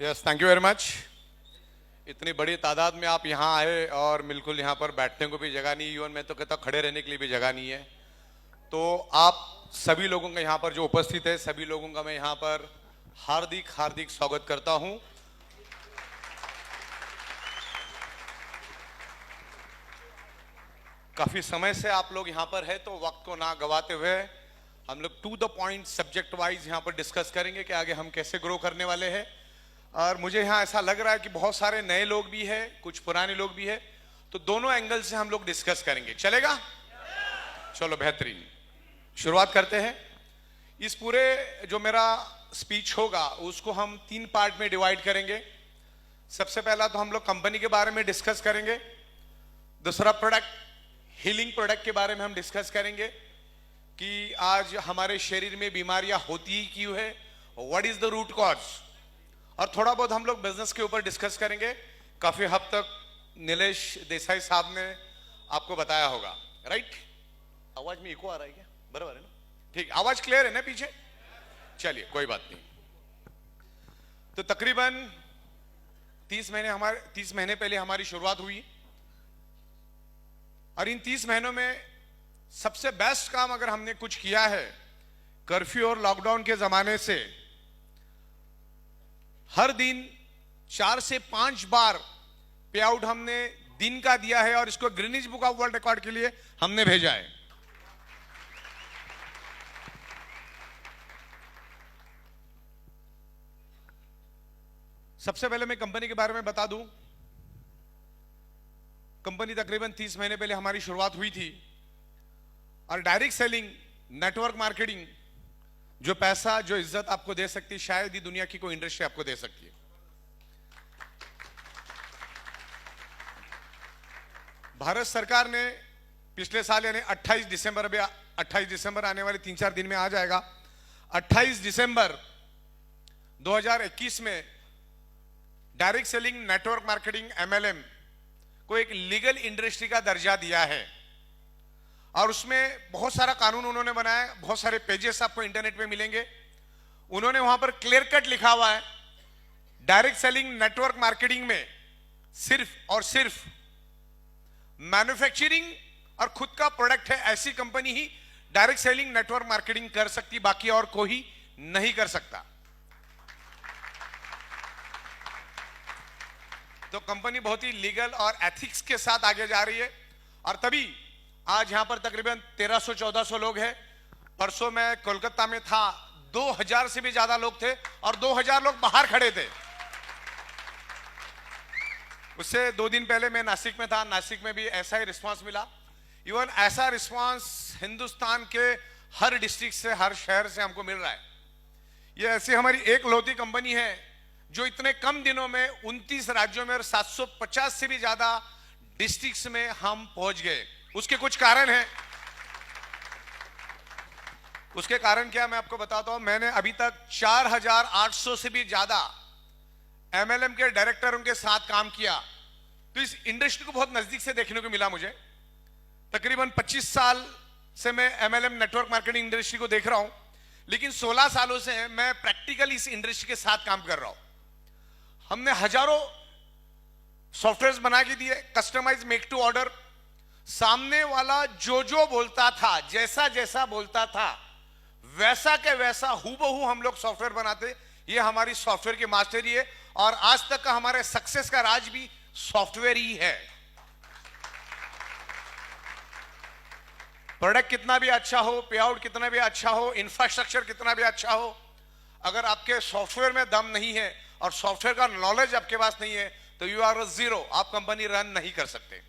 Yes, thank you very much. इतनी बड़ी तादाद में आप यहाँ आए और बिल्कुल यहाँ पर बैठने को भी जगह नहीं, इवन मैं तो कहता खड़े रहने के लिए भी जगह नहीं है। तो आप सभी लोगों का यहाँ पर जो उपस्थित है, सभी लोगों का मैं यहाँ पर हार्दिक हार्दिक स्वागत करता हूँ। काफी समय से आप लोग यहाँ पर है, तो वक्त को ना गवाते हुए हम लोग to the point subject wise यहाँ पर डिस्कस करेंगे कि आगे हम कैसे ग्रो करने वाले हैं। और मुझे यहाँ ऐसा लग रहा है कि बहुत सारे नए लोग भी हैं, कुछ पुराने लोग भी हैं, तो दोनों एंगल से हम लोग डिस्कस करेंगे। चलेगा? चलो बेहतरीन, शुरुआत करते हैं। इस पूरे जो मेरा स्पीच होगा उसको हम 3 पार्ट में डिवाइड करेंगे। सबसे पहला तो हम लोग कंपनी के बारे में डिस्कस करेंगे। दूसरा प्रोडक्ट, हीलिंग प्रोडक्ट के बारे में हम डिस्कस करेंगे कि आज हमारे शरीर में बीमारियां होती ही क्यों है, what is the root cause. और थोड़ा बहुत हम लोग बिजनेस के ऊपर डिस्कस करेंगे। काफी हद तक नीलेश देसाई साहब ने आपको बताया होगा, राइट? आवाज में इको आ रहा है क्या? बराबर है ना? ठीक, आवाज क्लियर है ना पीछे? चलिए, कोई बात नहीं। तो तकरीबन 30 महीने पहले हमारी शुरुआत हुई और इन 30 महीनों में सबसे बेस्ट काम अगर हमने कुछ किया है, कर्फ्यू और लॉकडाउन के जमाने से हर दिन 4 से 5 बार पे आउट हमने दिन का दिया है और इसको Greenidge book of world record के लिए हमने भेजा है। सबसे पहले मैं कंपनी के बारे में बता दूं। कंपनी तकरीबन 30 महीने पहले हमारी शुरुआत हुई थी और डायरेक्ट सेलिंग, नेटवर्क मार्केटिंग, जो पैसा जो इज्जत आपको दे सकती है, शायद ही दुनिया की कोई इंडस्ट्री आपको दे सकती है। भारत सरकार ने पिछले साल यानी 28 दिसंबर, अभी 28 दिसंबर आने वाले 3-4 दिन में आ जाएगा, 28 दिसंबर 2021 में direct selling, network marketing, MLM को एक लीगल इंडस्ट्री का दर्जा दिया है। और उसमें बहुत सारा कानून उन्होंने बनाया, बहुत सारे पेजेस आपको इंटरनेट पे मिलेंगे। उन्होंने वहां पर क्लियर कट लिखा हुआ है, डायरेक्ट सेलिंग, नेटवर्क मार्केटिंग में सिर्फ और सिर्फ मैन्युफैक्चरिंग और खुद का प्रोडक्ट है ऐसी कंपनी ही डायरेक्ट सेलिंग, नेटवर्क मार्केटिंग कर सकती, बाकी और कोई नहीं कर सकता। तो कंपनी बहुत ही लीगल और एथिक्स के साथ आगे जा रही है और तभी आज यहां पर तकरीबन 1300-1400 लोग हैं। परसों मैं कोलकाता में था, 2000 से भी ज्यादा लोग थे और 2000 लोग बाहर खड़े थे। उससे 2 दिन पहले मैं नासिक में था, नासिक में भी ऐसा ही रिस्पांस मिला। इवन ऐसा रिस्पांस हिंदुस्तान के हर डिस्ट्रिक्ट से, हर शहर से हमको मिल रहा है। ये ऐसी हमारी एक लौती कंपनी है जो इतने कम दिनों में 29 राज्यों में और 750 से भी ज्यादा डिस्ट्रिक्ट्स में हम पहुंच गए। उसके कुछ कारण हैं। उसके कारण क्या, मैं आपको बताता हूं। मैंने अभी तक 4800 से भी ज्यादा MLM के डायरेक्टरों के साथ काम किया, तो इस इंडस्ट्री को बहुत नजदीक से देखने को मिला मुझे। तकरीबन 25 साल से मैं MLM नेटवर्क मार्केटिंग इंडस्ट्री को देख रहा हूं, लेकिन 16 सालों से मैं प्रैक्टिकली इस इंडस्ट्री के साथ काम कर रहा हूं। हमने हजारों सॉफ्टवेयर बना के दिए, कस्टमाइज, मेक टू ऑर्डर। सामने वाला जो बोलता था, जैसा जैसा बोलता था, वैसा के वैसा हूबहू हम लोग सॉफ्टवेयर बनाते। ये हमारी सॉफ्टवेयर की मास्टरी है और आज तक का हमारे सक्सेस का राज भी सॉफ्टवेयर ही है। प्रोडक्ट कितना भी अच्छा हो, पे आउट कितना भी अच्छा हो, इंफ्रास्ट्रक्चर कितना भी अच्छा हो, अगर आपके सॉफ्टवेयर में दम नहीं है और सॉफ्टवेयर का नॉलेज आपके पास नहीं है तो यू आर जीरो, आप कंपनी रन नहीं कर सकते।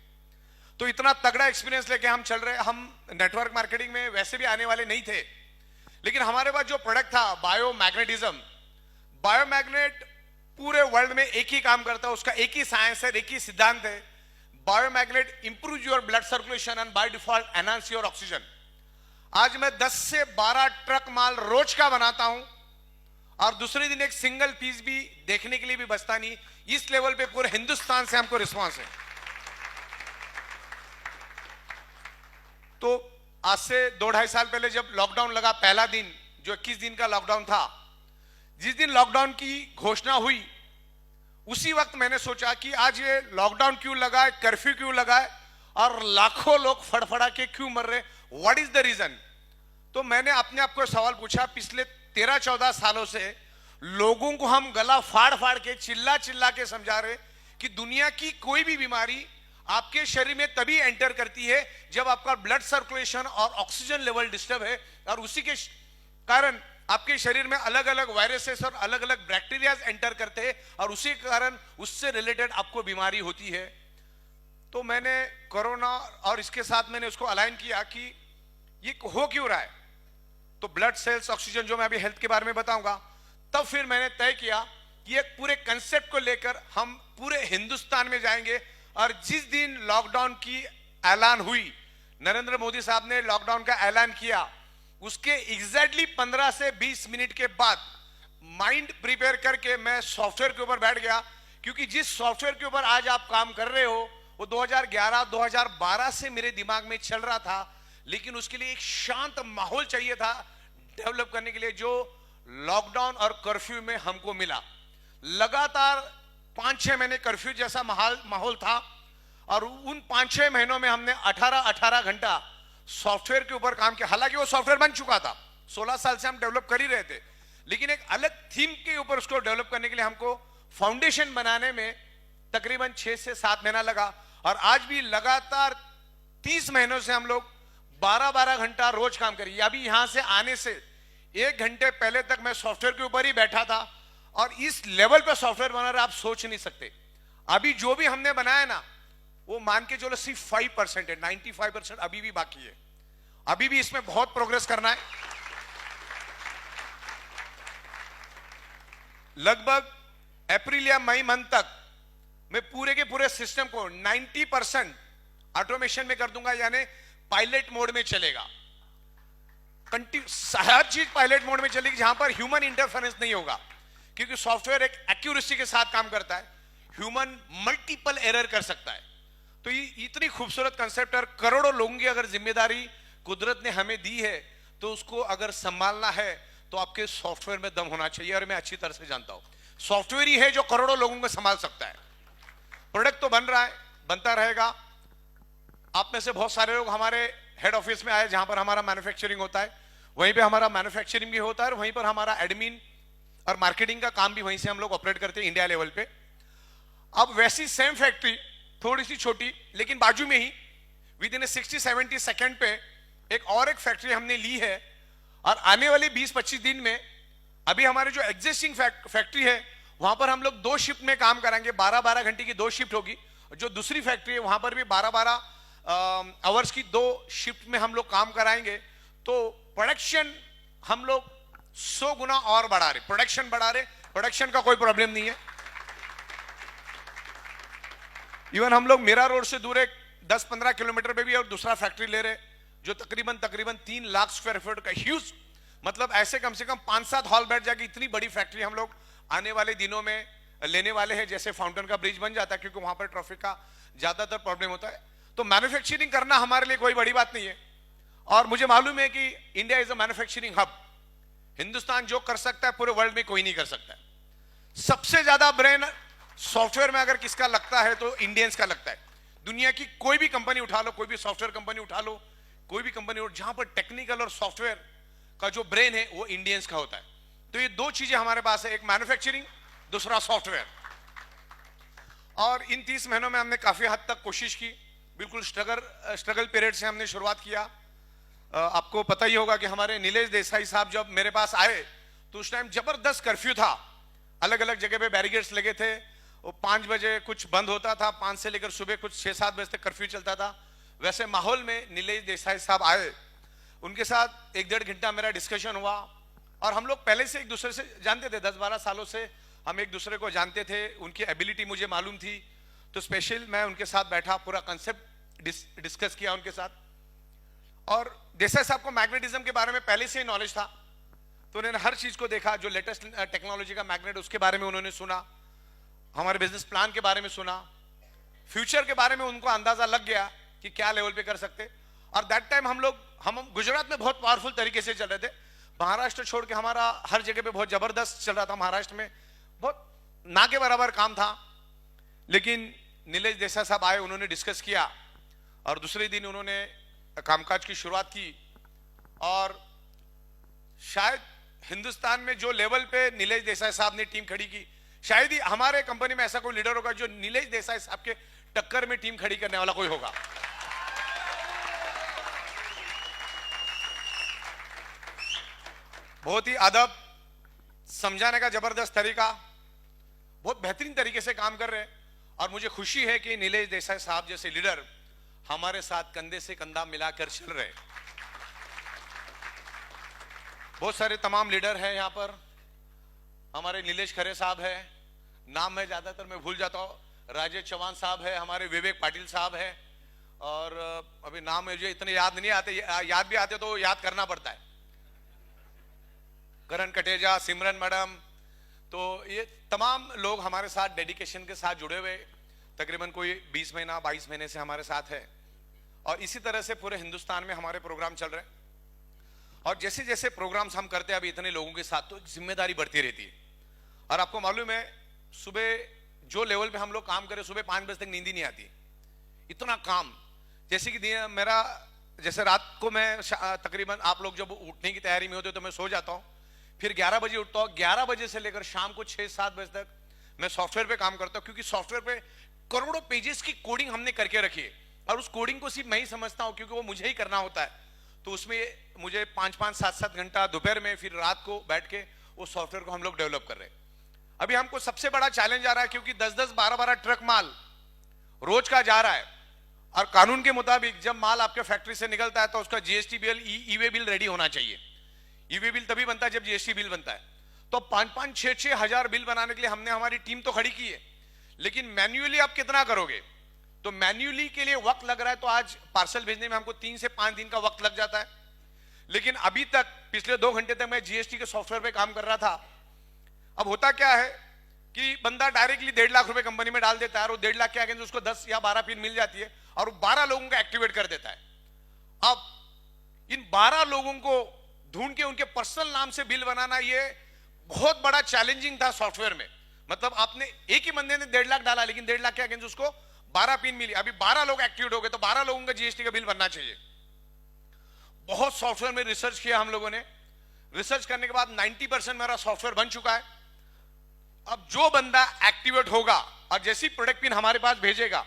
तो इतना तगड़ा एक्सपीरियंस लेके हम चल रहे हैं। हम नेटवर्क मार्केटिंग में वैसे भी आने वाले नहीं थे, लेकिन हमारे पास जो प्रोडक्ट था बायोमैग्नेटिज्म, बायोमैग्नेट पूरे वर्ल्ड में एक ही काम करता है, उसका एक ही साइंस है, एक ही सिद्धांत है। Biomagnet improve your blood circulation and by default enhance your oxygen. आज मैं 10 से 12 ट्रक माल रोज का बनाता हूं और दूसरे दिन एक सिंगल पीस भी देखने के लिए भी बचता नहीं। इस लेवल पे पूरे हिंदुस्तान से हमको रिस्पांस है। तो आज से 2-2.5 साल पहले जब लॉकडाउन लगा, पहला दिन जो 21 दिन का लॉकडाउन था, जिस दिन लॉकडाउन की घोषणा हुई उसी वक्त मैंने सोचा कि आज ये लॉकडाउन क्यों लगा है, कर्फ्यू क्यों लगा है और लाखों लोग फड़फड़ा के क्यों मर रहे, व्हाट इज द रीजन। तो मैंने अपने आप को सवाल पूछा, पिछले 13-14 सालों से लोगों को हम गला फाड़ फाड़ के चिल्ला चिल्ला के समझा रहे कि दुनिया की कोई भी बीमारी आपके शरीर में तभी एंटर करती है जब आपका ब्लड सर्कुलेशन और ऑक्सीजन लेवल डिस्टर्ब है, और उसी के कारण आपके शरीर में अलग अलग वायरसेस और अलग अलग बैक्टीरियाज एंटर करते हैं और उसी के कारण उससे रिलेटेड आपको बीमारी होती है। तो मैंने कोरोना और इसके साथ मैंने उसको अलाइन किया कि ये हो क्यों रहा है। तो ब्लड सेल्स, ऑक्सीजन, जो मैं अभी हेल्थ के बारे में बताऊंगा, तब फिर मैंने तय किया कि एक पूरे कंसेप्ट को लेकर हम पूरे हिंदुस्तान में जाएंगे। और जिस दिन लॉकडाउन की ऐलान हुई, नरेंद्र मोदी साहब ने लॉकडाउन का ऐलान किया, उसके एग्जैक्टली 15 से 20 मिनट के बाद माइंड प्रिपेयर करके मैं सॉफ्टवेयर के ऊपर बैठ गया, क्योंकि जिस सॉफ्टवेयर के ऊपर आज आप काम कर रहे हो वो 2011-2012 से मेरे दिमाग में चल रहा था, लेकिन उसके लिए एक शांत माहौल चाहिए था डेवलप करने के लिए, जो लॉकडाउन और कर्फ्यू में हमको मिला। लगातार 5-6 महीने कर्फ्यू जैसा माहौल था और उन 5-6 महीनों में हमने 18 घंटा सॉफ्टवेयर के ऊपर काम किया। हालांकि वो सॉफ्टवेयर बन चुका था, 16 साल से हम डेवलप कर ही रहे थे, लेकिन एक अलग थीम के ऊपर उसको डेवलप करने के लिए हमको फाउंडेशन बनाने में तकरीबन 6 से 7 महीना लगा। और आज भी लगातार 30 महीनों से हम लोग 12-12 घंटा रोज काम करिए। अभी यहां से आने से 1 घंटे पहले तक मैं सॉफ्टवेयर के ऊपर ही बैठा था और इस लेवल पे सॉफ्टवेयर बना रहे आप सोच नहीं सकते। अभी जो भी हमने बनाया ना, वो मान के चलो सिर्फ 5% है, 95% अभी भी बाकी है। अभी भी इसमें बहुत प्रोग्रेस करना है। लगभग अप्रैल या मई मंथ तक मैं पूरे के पूरे सिस्टम को 90% ऑटोमेशन में कर दूंगा, यानी पायलट मोड में चलेगा। हर चीज पायलट मोड में चलेगी जहां पर ह्यूमन इंटरफेरेंस नहीं होगा, क्योंकि सॉफ्टवेयर एक एक्यूरेसी के साथ काम करता है, ह्यूमन मल्टीपल एरर कर सकता है। तो ये इतनी खूबसूरत कंसेप्ट और करोड़ों लोगों की अगर जिम्मेदारी कुदरत ने हमें दी है तो उसको अगर संभालना है तो आपके सॉफ्टवेयर में दम होना चाहिए। और मैं अच्छी तरह से जानता हूं सॉफ्टवेयर ही है जो करोड़ों लोगों को संभाल सकता है। प्रोडक्ट तो बन रहा है, बनता रहेगा। आप में से बहुत सारे लोग हमारे हेड ऑफिस में आए जहां पर हमारा मैन्युफैक्चरिंग होता है, वहीं पे हमारा मैन्युफैक्चरिंग भी होता है और वहीं पर हमारा एडमिन और मार्केटिंग का काम भी वहीं से हम लोग ऑपरेट करते हैं इंडिया लेवल पे। अब वैसी सेम फैक्ट्री थोड़ी सी छोटी लेकिन बाजू में ही विद इन 60-70 सेकेंड पे एक फैक्ट्री हमने ली है और आने वाले 20-25 दिन में अभी हमारे जो एग्जिस्टिंग फैक्ट्री है वहां पर हम लोग 2 शिफ्ट में काम कराएंगे। 12-12 घंटे की 2 शिफ्ट होगी। जो दूसरी फैक्ट्री है वहां पर भी 12-12 आवर्स की 2 शिफ्ट में हम लोग काम कराएंगे। तो प्रोडक्शन हम लोग 100 गुना और बढ़ा रहे, प्रोडक्शन बढ़ा रहे, प्रोडक्शन का कोई प्रॉब्लम नहीं है। इवन हम लोग मीरा रोड से दूर एक 10-15 किलोमीटर पे भी और दूसरा फैक्ट्री ले रहे जो तकरीबन 3 लाख स्क्वायर फीट का ह्यूज, मतलब ऐसे कम से कम 5-7 हॉल बैठ जाएगी, इतनी बड़ी फैक्ट्री हम लोग आने वाले दिनों में लेने वाले हैं। जैसे फाउंटेन का ब्रिज बन जाता है क्योंकि वहां पर ट्रैफिक का ज्यादातर प्रॉब्लम होता है। तो मैन्युफैक्चरिंग करना हमारे लिए कोई बड़ी बात नहीं है और मुझे मालूम है कि India is a manufacturing hub. Hindustan जो कर सकता है पूरे वर्ल्ड में कोई नहीं कर सकता है। सबसे ज्यादा ब्रेन सॉफ्टवेयर में अगर किसका लगता है तो इंडियंस का लगता है। दुनिया की कोई भी कंपनी उठा लो, कोई भी सॉफ्टवेयर कंपनी उठा लो, कोई भी कंपनी जहां पर टेक्निकल और सॉफ्टवेयर का जो ब्रेन है वो इंडियंस का होता है। तो ये 2 चीजें हमारे पास है, एक मैन्युफैक्चरिंग, दूसरा सॉफ्टवेयर। और इन 30 महीनों में हमने काफी हद तक कोशिश की। बिल्कुल स्ट्रगल पीरियड से हमने शुरुआत किया। आपको पता ही होगा कि हमारे नीलेश देसाई साहब जब मेरे पास आए तो उस टाइम जबरदस्त कर्फ्यू था, अलग अलग जगह पे बैरिकेड्स लगे थे। वो 5 बजे कुछ बंद होता था, 5 से लेकर सुबह कुछ 6-7 बजे तक कर्फ्यू चलता था। वैसे माहौल में नीलेश देसाई साहब आए, उनके साथ 1-1.5 घंटा मेरा डिस्कशन हुआ और हम लोग पहले से एक दूसरे से जानते थे, 10-12 सालों से हम एक दूसरे को जानते थे, उनकी एबिलिटी मुझे मालूम थी। तो स्पेशल मैं उनके साथ बैठा, पूरा कंसेप्ट डिस्कस किया उनके साथ। और देसाई साहब को मैग्नेटिज्म के बारे में पहले से ही नॉलेज था, तो उन्होंने हर चीज को देखा, जो लेटेस्ट टेक्नोलॉजी का मैग्नेट उसके बारे में उन्होंने सुना, हमारे बिजनेस प्लान के बारे में सुना, फ्यूचर के बारे में उनको अंदाजा लग गया कि क्या लेवल पे कर सकते। और दैट टाइम हम गुजरात में बहुत पावरफुल तरीके से चल रहे थे। महाराष्ट्र छोड़ के हमारा हर जगह पे बहुत जबरदस्त चल रहा था। महाराष्ट्र में बहुत ना के बराबर काम था, लेकिन नीलेश देसाई साहब आए, उन्होंने डिस्कस किया और दूसरे दिन उन्होंने कामकाज की शुरुआत की। और शायद हिंदुस्तान में जो लेवल पे नीलेश देसाई साहब ने टीम खड़ी की, शायद ही हमारे कंपनी में ऐसा कोई लीडर होगा जो नीलेश देसाई साहब के टक्कर में टीम खड़ी करने वाला कोई होगा। बहुत ही अदब, समझाने का जबरदस्त तरीका, बहुत बेहतरीन तरीके से काम कर रहे हैं। और मुझे खुशी है कि नीलेश देसाई साहब जैसे लीडर हमारे साथ कंधे से कंधा मिलाकर चल रहे हैं। बहुत सारे तमाम लीडर हैं यहाँ पर। हमारे नीलेश खरे साहब है, नाम मैं ज्यादातर मैं भूल जाता हूँ, राजेश चौहान साहब है, हमारे विवेक पाटिल साहब है, और अभी नाम मुझे इतने याद नहीं आते, याद भी आते तो याद करना पड़ता है, करण कटेजा, सिमरन मैडम। तो ये तमाम लोग हमारे साथ डेडिकेशन के साथ जुड़े हुए, तकरीबन कोई 20 महीना 22 महीने से हमारे साथ है। और इसी तरह से पूरे हिंदुस्तान में हमारे प्रोग्राम चल रहे हैं। और जैसे जैसे प्रोग्राम्स हम करते हैं अभी इतने लोगों के साथ, तो जिम्मेदारी बढ़ती रहती है। और आपको मालूम है, सुबह जो लेवल पे हम लोग काम करें, सुबह 5 बजे तक नींद ही नहीं आती, इतना काम। जैसे कि मेरा, जैसे रात को मैं तकरीबन आप लोग जब उठने की तैयारी में होते तो मैं सो जाता हूँ, फिर 11 बजे उठता हूँ। 11 बजे से लेकर शाम को 6-7 बजे तक मैं सॉफ्टवेयर पे काम करता हूँ, क्योंकि सॉफ्टवेयर पे करोड़ों पेजेस की कोडिंग हमने करके रखी है। और उस कोडिंग को सिर्फ मैं ही समझता हूँ, क्योंकि वो मुझे ही करना होता है। तो उसमें मुझे 5-5, 7-7 घंटा दोपहर में, फिर रात को बैठ के वो सॉफ्टवेयर को हम लोग डेवलप कर रहे हैं। अभी हमको सबसे बड़ा चैलेंज आ रहा है, क्योंकि 10-10, 12-12 ट्रक माल रोज का जा रहा है। और कानून के मुताबिक जब माल आपके फैक्ट्री से निकलता है तो उसका जीएसटी बिल, ई वे बिल रेडी होना चाहिए। ई वे बिल तभी बनता है जब जीएसटी बिल बनता है। तो 5-5, 6-6 हजार बिल बनाने के लिए हमने हमारी टीम तो खड़ी की है, लेकिन मैन्युअली आप कितना करोगे? तो मैन्युअली के लिए वक्त लग रहा है। तो आज पार्सल भेजने में हमको 3 से 5 दिन का वक्त लग जाता है। लेकिन अभी तक पिछले 2 घंटे तक मैं जीएसटी के सॉफ्टवेयर पे काम कर रहा था। अब होता क्या है कि बंदा डायरेक्टली 1.5 लाख रुपए कंपनी में डाल देता है, और वो 1.5 लाख के अगेंस्ट उसको 10 या 12 पिन मिल जाती है, और वो 12 लोगों को एक्टिवेट कर देता है। अब इन 12 लोगों को ढूंढ के उनके पर्सनल नाम से बिल बनाना, ये बहुत बड़ा चैलेंजिंग था सॉफ्टवेयर में। मतलब आपने एक ही बंदे ने 1.5 लाख डाला, लेकिन 1.5 लाख के अगेंस्ट उसको 12 पिन मिली। अभी 12 लोग एक्टिवेट हो गए, तो 12 लोगों का जीएसटी का बिल बनना चाहिए। बहुत सॉफ्टवेयर में रिसर्च किया हम लोगों ने। रिसर्च करने के बाद 90% मेरा सॉफ्टवेयर बन चुका है। अब जो बंदा एक्टिवेट होगा और जैसी प्रोडक्ट पिन हमारे पास भेजेगा,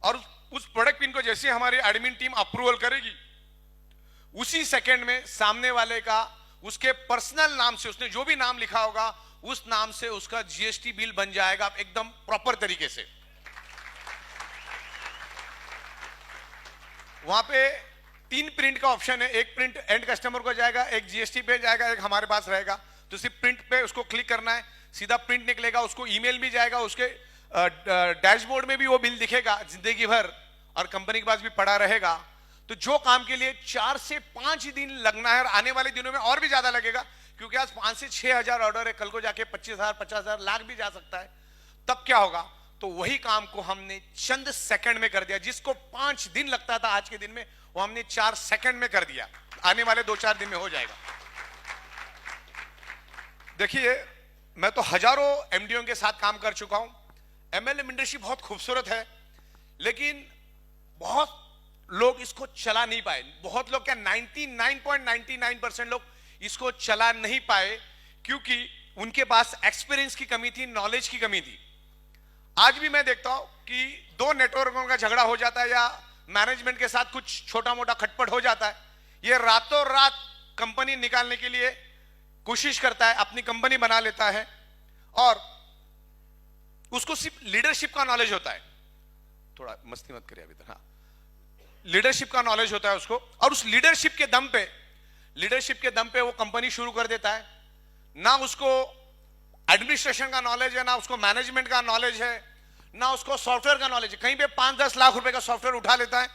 और उस प्रोडक्ट पिन को जैसे हमारी एडमिन टीम अप्रूवल करेगी, उसी सेकंड में सामने वाले का उसके पर्सनल नाम से, उसने जो भी नाम लिखा होगा उस नाम से उसका जीएसटी बिल बन जाएगा एकदम प्रॉपर तरीके से। वहां पे 3 प्रिंट का ऑप्शन है। एक प्रिंट एंड कस्टमर को जाएगा, एक जीएसटी पे जाएगा, एक हमारे पास रहेगा। तो सिर्फ प्रिंट पे उसको क्लिक करना है, सीधा प्रिंट निकलेगा, उसको ईमेल भी जाएगा, उसके डैशबोर्ड में भी वो बिल दिखेगा जिंदगी भर, और कंपनी के पास भी पड़ा रहेगा। तो जो काम के लिए 4 से 5 दिन लगना है, और आने वाले दिनों में और भी ज्यादा लगेगा, क्योंकि आज 5 से 6 हजार ऑर्डर है, कल को जाके 25,000, 50,000, लाख भी जा सकता है। तब क्या होगा? तो वही काम को हमने चंद सेकंड में कर दिया। जिसको 5 दिन लगता था आज के दिन में, वो हमने 4 सेकंड में कर दिया। आने वाले 2-4 दिन में हो जाएगा। देखिए, मैं तो हजारों एमडीओ के साथ काम कर चुका हूं। एमएलएम इंडस्ट्री बहुत खूबसूरत है, लेकिन बहुत लोग इसको चला नहीं पाए। बहुत लोग क्या, 99.99% लोग इसको चला नहीं पाए, क्योंकि उनके पास एक्सपीरियंस की कमी थी, नॉलेज की कमी थी। आज भी मैं देखता हूं कि 2 नेटवर्कों का झगड़ा हो जाता है, या मैनेजमेंट के साथ कुछ छोटा मोटा खटपट हो जाता है, ये रातों रात कंपनी निकालने के लिए कोशिश करता है, अपनी कंपनी बना लेता है, और उसको सिर्फ लीडरशिप का नॉलेज होता है। थोड़ा मस्ती मत करिए अभी तक। हाँ, लीडरशिप का नॉलेज होता है उसको, और उस लीडरशिप के दम पे वो कंपनी शुरू कर देता है। ना उसको एडमिनिस्ट्रेशन का नॉलेज है, ना उसको मैनेजमेंट का नॉलेज है, ना उसको सॉफ्टवेयर का नॉलेज है। कहीं पे 5-10 लाख रुपए का सॉफ्टवेयर उठा लेता है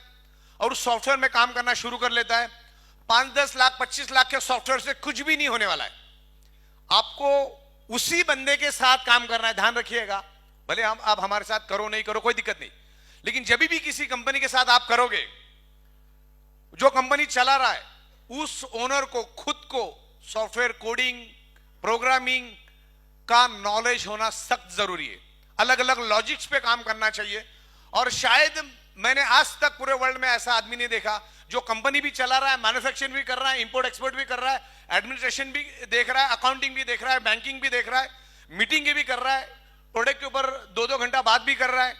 और उस सॉफ्टवेयर में काम करना शुरू कर लेता है। 5-10 लाख, 25 लाख के सॉफ्टवेयर से कुछ भी नहीं होने वाला है। आपको उसी बंदे के साथ काम करना है, ध्यान रखिएगा। भले आप हमारे साथ करो नहीं करो, कोई दिक्कत नहीं, लेकिन जब भी किसी कंपनी के साथ आप करोगे, जो कंपनी चला रहा है उस ओनर को खुद को सॉफ्टवेयर कोडिंग, प्रोग्रामिंग, का नॉलेज होना सख्त जरूरी है। अलग अलग लॉजिक्स पे काम करना चाहिए। और शायद मैंने आज तक पूरे वर्ल्ड में ऐसा आदमी नहीं देखा जो कंपनी भी चला रहा है, मैन्युफैक्चरिंग भी कर रहा है, इंपोर्ट एक्सपोर्ट भी कर रहा है, एडमिनिस्ट्रेशन भी देख रहा है, अकाउंटिंग भी देख रहा है, बैंकिंग भी देख रहा है, मीटिंग भी कर रहा है, प्रोडक्ट के ऊपर 2-2 घंटा बात भी कर रहा है,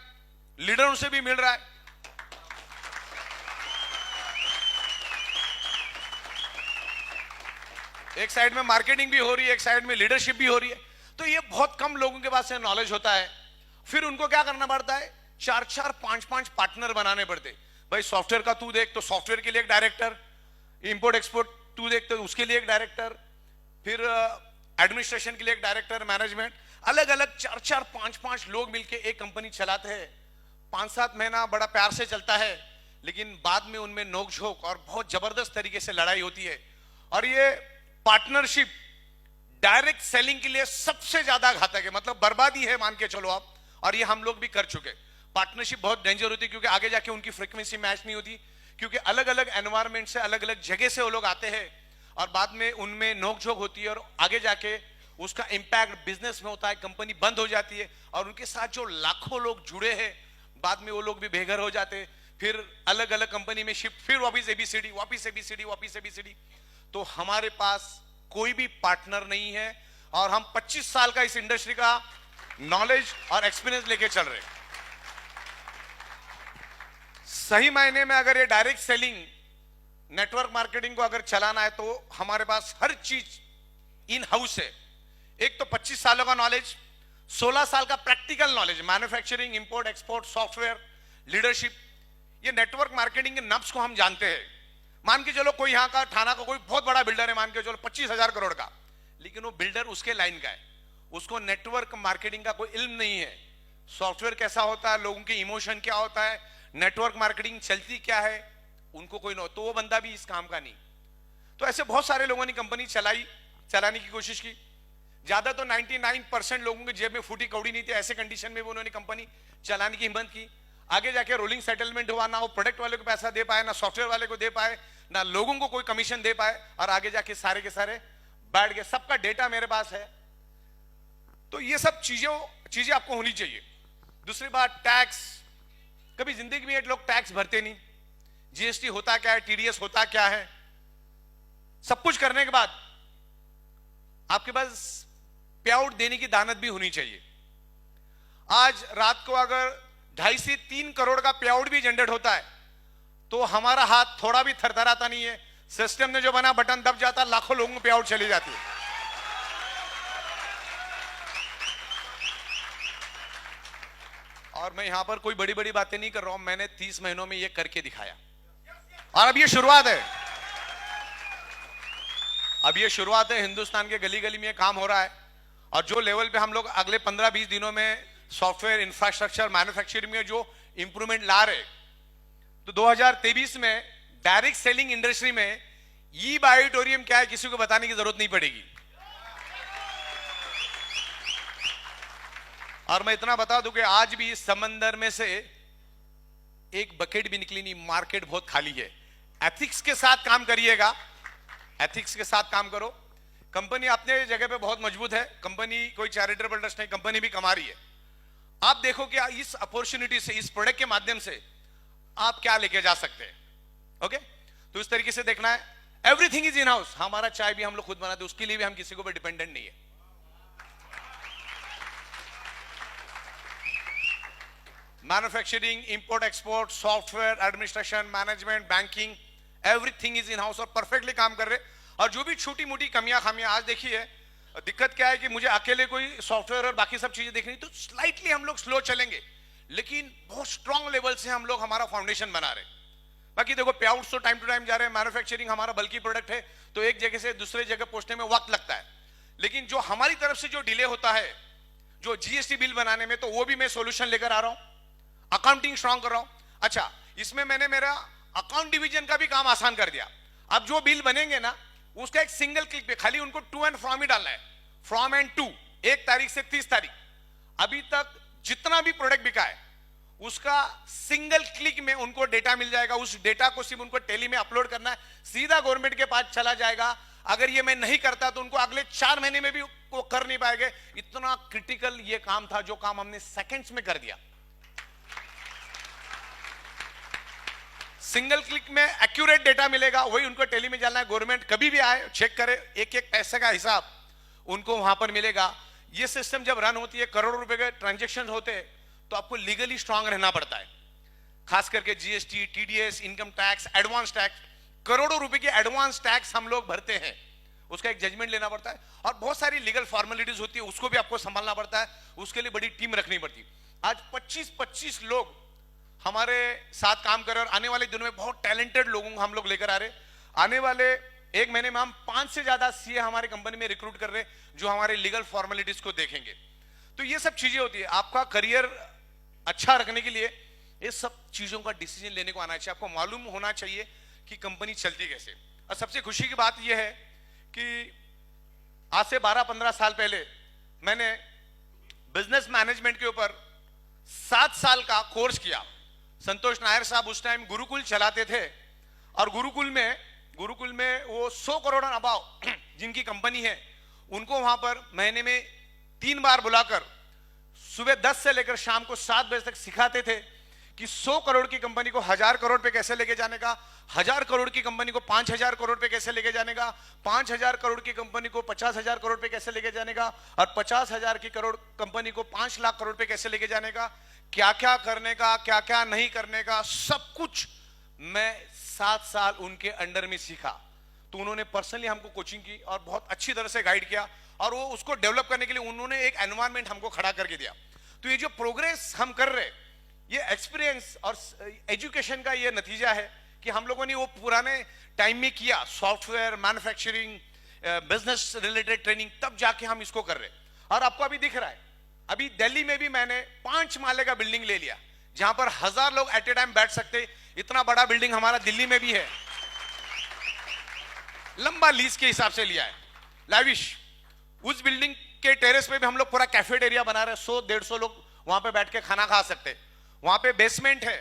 लीडरों से भी मिल रहा है। एक साइड में मार्केटिंग भी हो रही है, एक साइड में लीडरशिप भी हो रही है। तो ये बहुत कम लोगों के पास नॉलेज होता है। फिर उनको क्या करना पड़ता है, 4-4, 5-5 पार्टनर बनाने पड़ते। भाई सॉफ्टवेयर का तू देख तो सॉफ्टवेयर के लिए एक डायरेक्टर, इंपोर्ट एक्सपोर्ट तू देख तो उसके लिए एक डायरेक्टर, फिर एडमिनिस्ट्रेशन के लिए एक डायरेक्टर, मैनेजमेंट, अलग अलग 4-4, 5-5 लोग मिलके एक कंपनी चलाते हैं। 5-7 महीना बड़ा प्यार से चलता है, लेकिन बाद में उनमें नोकझोंक और बहुत जबरदस्त तरीके से लड़ाई होती है। और ये पार्टनरशिप डायरेक्ट सेलिंग के लिए सबसे ज्यादा घातक है, मतलब बर्बादी है मान के चलो आप। और ये हम लोग भी कर चुके। पार्टनरशिप बहुत डेंजर होती है क्योंकि आगे जाके उनकी फ्रीक्वेंसी मैच नहीं होती, क्योंकि अलग अलग एनवायरमेंट से, अलग अलग जगह से वो लोग आते हैं और बाद में उनमें नोकझोंक होती है और आगे जाके उसका इंपैक्ट बिजनेस में होता है, कंपनी बंद हो जाती है और उनके साथ जो लाखों लोग जुड़े हैं बाद में वो लोग भी बेघर हो जाते हैं। फिर अलग अलग कंपनी में शिफ्ट, फिर वापिस एबीसीडी, वापिस एबीसीडी, वापिस एबीसीडी। तो हमारे पास कोई भी पार्टनर नहीं है और हम 25 साल का इस इंडस्ट्री का नॉलेज और एक्सपीरियंस लेके चल रहे हैं। सही मायने में अगर ये डायरेक्ट सेलिंग, नेटवर्क मार्केटिंग को अगर चलाना है तो हमारे पास हर चीज इन हाउस है। एक तो 25 सालों का नॉलेज, 16 साल का practical knowledge, manufacturing, import export, software, leadership. ये नेटवर्क मार्केटिंग के नब्स को हम जानते हैं। मान के चलो कोई यहां का थाना का कोई बहुत बड़ा बिल्डर है, मान के चलो 25,000 करोड़ का, लेकिन वो बिल्डर उसके लाइन का है, उसको नेटवर्क मार्केटिंग का कोई इल्म नहीं है। सॉफ्टवेयर कैसा होता है, लोगों के इमोशन क्या होता है, नेटवर्क मार्केटिंग चलती क्या है, उनको कोई ना हो, तो वो बंदा भी इस काम का नहीं। तो ऐसे बहुत सारे लोगों ने कंपनी चलाने की कोशिश की। ज्यादा तो 99% लोगों के जेब में फूटी कौड़ी नहीं थी, ऐसे कंडीशन में भी उन्होंने कंपनी चलाने की हिम्मत की। आगे जाके रोलिंग सेटलमेंट हुआ, ना वो प्रोडक्ट वाले को पैसा दे पाए, ना सॉफ्टवेयर वाले को दे पाए, ना लोगों को कोई कमीशन दे पाए और आगे जाके सारे के सारे बैठ गए। सबका डेटा मेरे पास है। तो ये सब चीजें आपको होनी चाहिए। दूसरी बात, टैक्स, कभी जिंदगी में ये लोग टैक्स भरते नहीं। जीएसटी होता क्या है, टीडीएस होता क्या है, सब कुछ करने के बाद आपके पास पे आउट देने की दानत भी होनी चाहिए। आज रात को अगर 2.5 से 3 करोड़ का पे आउट भी जनरेट होता है तो हमारा हाथ थोड़ा भी थरथराता नहीं है। सिस्टम ने जो बना, बटन दब जाता, लाखों लोगों को पे आउट चली जाती है। और मैं यहां पर कोई बड़ी बड़ी बातें नहीं कर रहा हूं, मैंने 30 महीनों में ये करके दिखाया और अब ये शुरुआत है। अब ये शुरुआत है, हिंदुस्तान के गली गली में ये काम हो रहा है। और जो लेवल पे हम लोग अगले 15-20 दिनों में सॉफ्टवेयर, इंफ्रास्ट्रक्चर, मैन्युफैक्चरिंग में जो इंप्रूवमेंट ला रहे, तो 2023 में डायरेक्ट सेलिंग इंडस्ट्री में ई बायोटोरियम क्या है किसी को बताने की जरूरत नहीं पड़ेगी। और मैं इतना बता दूं कि आज भी इस समंदर में से एक बकेट भी निकली नहीं, मार्केट बहुत खाली है। एथिक्स के साथ काम करिएगा, एथिक्स के साथ काम करो। कंपनी अपने जगह पे बहुत मजबूत है, कंपनी कोई चैरिटेबल ट्रस्ट नहीं, कंपनी भी कमा रही है। आप देखो कि इस अपॉर्चुनिटी से, इस प्रोडक्ट के माध्यम से आप क्या लेके जा सकते हैं। ओके, तो इस तरीके से देखना है। Everything is in house. हमारा चाय भी हम लोग खुद बनाते हैं, उसके लिए भी हम किसी को भी डिपेंडेंट नहीं है। Manufacturing, import export, software, administration, management, banking, everything is in house और परफेक्टली काम कर रहे। और जो भी छोटी मोटी कमियां खामियां, आज देखिए दिक्कत क्या है कि मुझे अकेले कोई सॉफ्टवेयर और बाकी सब चीजें देखनी, तो स्लाइटली हम लोग स्लो चलेंगे, लेकिन बहुत स्ट्रांग लेवल से हम लोग हमारा फाउंडेशन बना रहे। बाकी देखो पे आउट्स तो टाइम टू टाइम जा रहे हैं। मैन्युफैक्चरिंग हमारा बल्कि प्रोडक्ट है, तो एक जगह से दूसरे जगह पहुंचने में वक्त लगता है। लेकिन जो हमारी तरफ से जो डिले होता है, जो जीएसटी बिल बनाने में, तो वो भी मैं सोल्यूशन लेकर आ रहा हूं। अकाउंटिंग स्ट्रांग कर रहा हूं। अच्छा, इसमें मैंने मेरा अकाउंट डिवीजन का भी काम आसान कर दिया। अब जो बिल बनेंगे ना, उसका एक सिंगल क्लिक पे खाली उनको टू एंड फ्रॉम ही डालना है। फ्रॉम एंड टू, 1 तारीख से 30 तारीख, अभी तक जितना भी प्रोडक्ट बिका है उसका सिंगल क्लिक में उनको डेटा मिल जाएगा। उस डेटा को सिर्फ उनको टेली में अपलोड करना है, सीधा गवर्नमेंट के पास चला जाएगा। अगर ये मैं नहीं करता तो उनको अगले 4 महीने में भी वो कर नहीं पाएंगे। इतना क्रिटिकल ये काम था, जो काम हमने सेकंड्स में कर दिया। सिंगल क्लिक में एक्यूरेट डेटा मिलेगा, वही उनको टेली में जाना है। गवर्नमेंट कभी भी आए चेक करे, एक एक पैसे का हिसाब उनको वहां पर मिलेगा। ये सिस्टम जब रन होती है, करोड़ों रुपए के ट्रांजैक्शन होते हैं, तो आपको लीगली स्ट्रांग रहना पड़ता है। खास करके GST, TDS, income tax, advance tax, करोड़ों रुपए की एडवांस टैक्स हम लोग भरते हैं, उसका एक जजमेंट लेना पड़ता है। और बहुत सारी लीगल फॉर्मेलिटीज होती है, उसको भी आपको संभालना पड़ता है, उसके लिए बड़ी टीम रखनी पड़ती। आज 25-25 लोग हमारे साथ काम कर रहे हैं, और आने वाले दिनों में बहुत टैलेंटेड लोगों को हम लोग लेकर आ रहे। आने वाले एक महीने में हम 5 से ज्यादा सीए हमारे कंपनी में रिक्रूट कर रहे हैं, जो हमारे लीगल फॉर्मेलिटीज को देखेंगे। तो ये सब चीजें होती है। आपका करियर अच्छा रखने के लिए ये सब चीजों का डिसीजन लेने को आना चाहिए। आपको मालूम होना चाहिए कि कंपनी चलती कैसे। और सबसे खुशी की बात यह है कि आज से 12-15 साल पहले मैंने बिजनेस मैनेजमेंट के ऊपर 7 साल का कोर्स किया। संतोष नायर साहब उस टाइम गुरुकुल चलाते थे, और गुरुकुल में वो 100 करोड़ अबाव जिनकी कंपनी है, उनको वहां पर महीने में 3 बार बुलाकर सुबह 10 से लेकर शाम को 7 बजे तक सिखाते थे कि 100 करोड़ की कंपनी को 1000 करोड़ पे कैसे लेके जाने का, 1000 करोड़ की कंपनी को 5000 करोड़ पे कैसे लेके जाने का, 5000 करोड़ की कंपनी को 50,000 करोड़ पे कैसे लेके जाने का, और 50,000 की करोड़ कंपनी को 5 लाख करोड़ पे कैसे लेके जाने का, क्या क्या करने का, क्या क्या नहीं करने का, सब कुछ मैं 7 साल उनके अंडर में सीखा। तो उन्होंने पर्सनली हमको कोचिंग की और बहुत अच्छी तरह से गाइड किया, और वो उसको डेवलप करने के लिए उन्होंने एक एनवायरनमेंट हमको खड़ा करके दिया। तो ये जो प्रोग्रेस हम कर रहे, ये एक्सपीरियंस और एजुकेशन का ये नतीजा है कि हम लोगों ने वो पुराने टाइम में किया, software, manufacturing, business related training, तब जाके हम इसको कर रहे। और आपको अभी दिख रहा है, अभी दिल्ली में भी मैंने 5 माले का बिल्डिंग ले लिया, जहां पर 1000 लोग एट ए टाइम बैठ सकते। इतना बड़ा बिल्डिंग हमारा दिल्ली में भी है, लंबा लीज के हिसाब से लिया है, लैविश। उस बिल्डिंग के टेरेस पे भी हम लोग पूरा कैफेटेरिया बना रहे हैं, 100-150 लोग वहां पे बैठ के खाना खा सकते। वहां पे बेसमेंट है,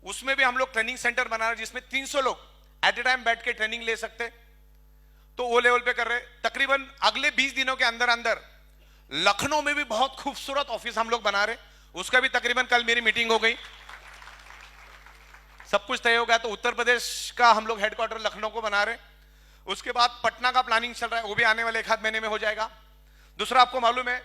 उसमें भी हम लोग ट्रेनिंग सेंटर बना रहे हैं, जिसमें 300 लोग एट ए टाइम बैठ के ट्रेनिंग ले सकते। तो वो लेवल पे कर रहे। तकरीबन अगले 20 दिनों के अंदर अंदर लखनऊ में भी बहुत खूबसूरत ऑफिस हम लोग बना रहे, उसका भी तकरीबन कल मेरी मीटिंग हो गई, सब कुछ तय हो गया। तो उत्तर प्रदेश का हम लोग हेडक्वार्टर लखनऊ को बना रहे। उसके बाद पटना का प्लानिंग चल रहा है, वो भी आने वाले 1 आध महीने में हो जाएगा। दूसरा, आपको मालूम है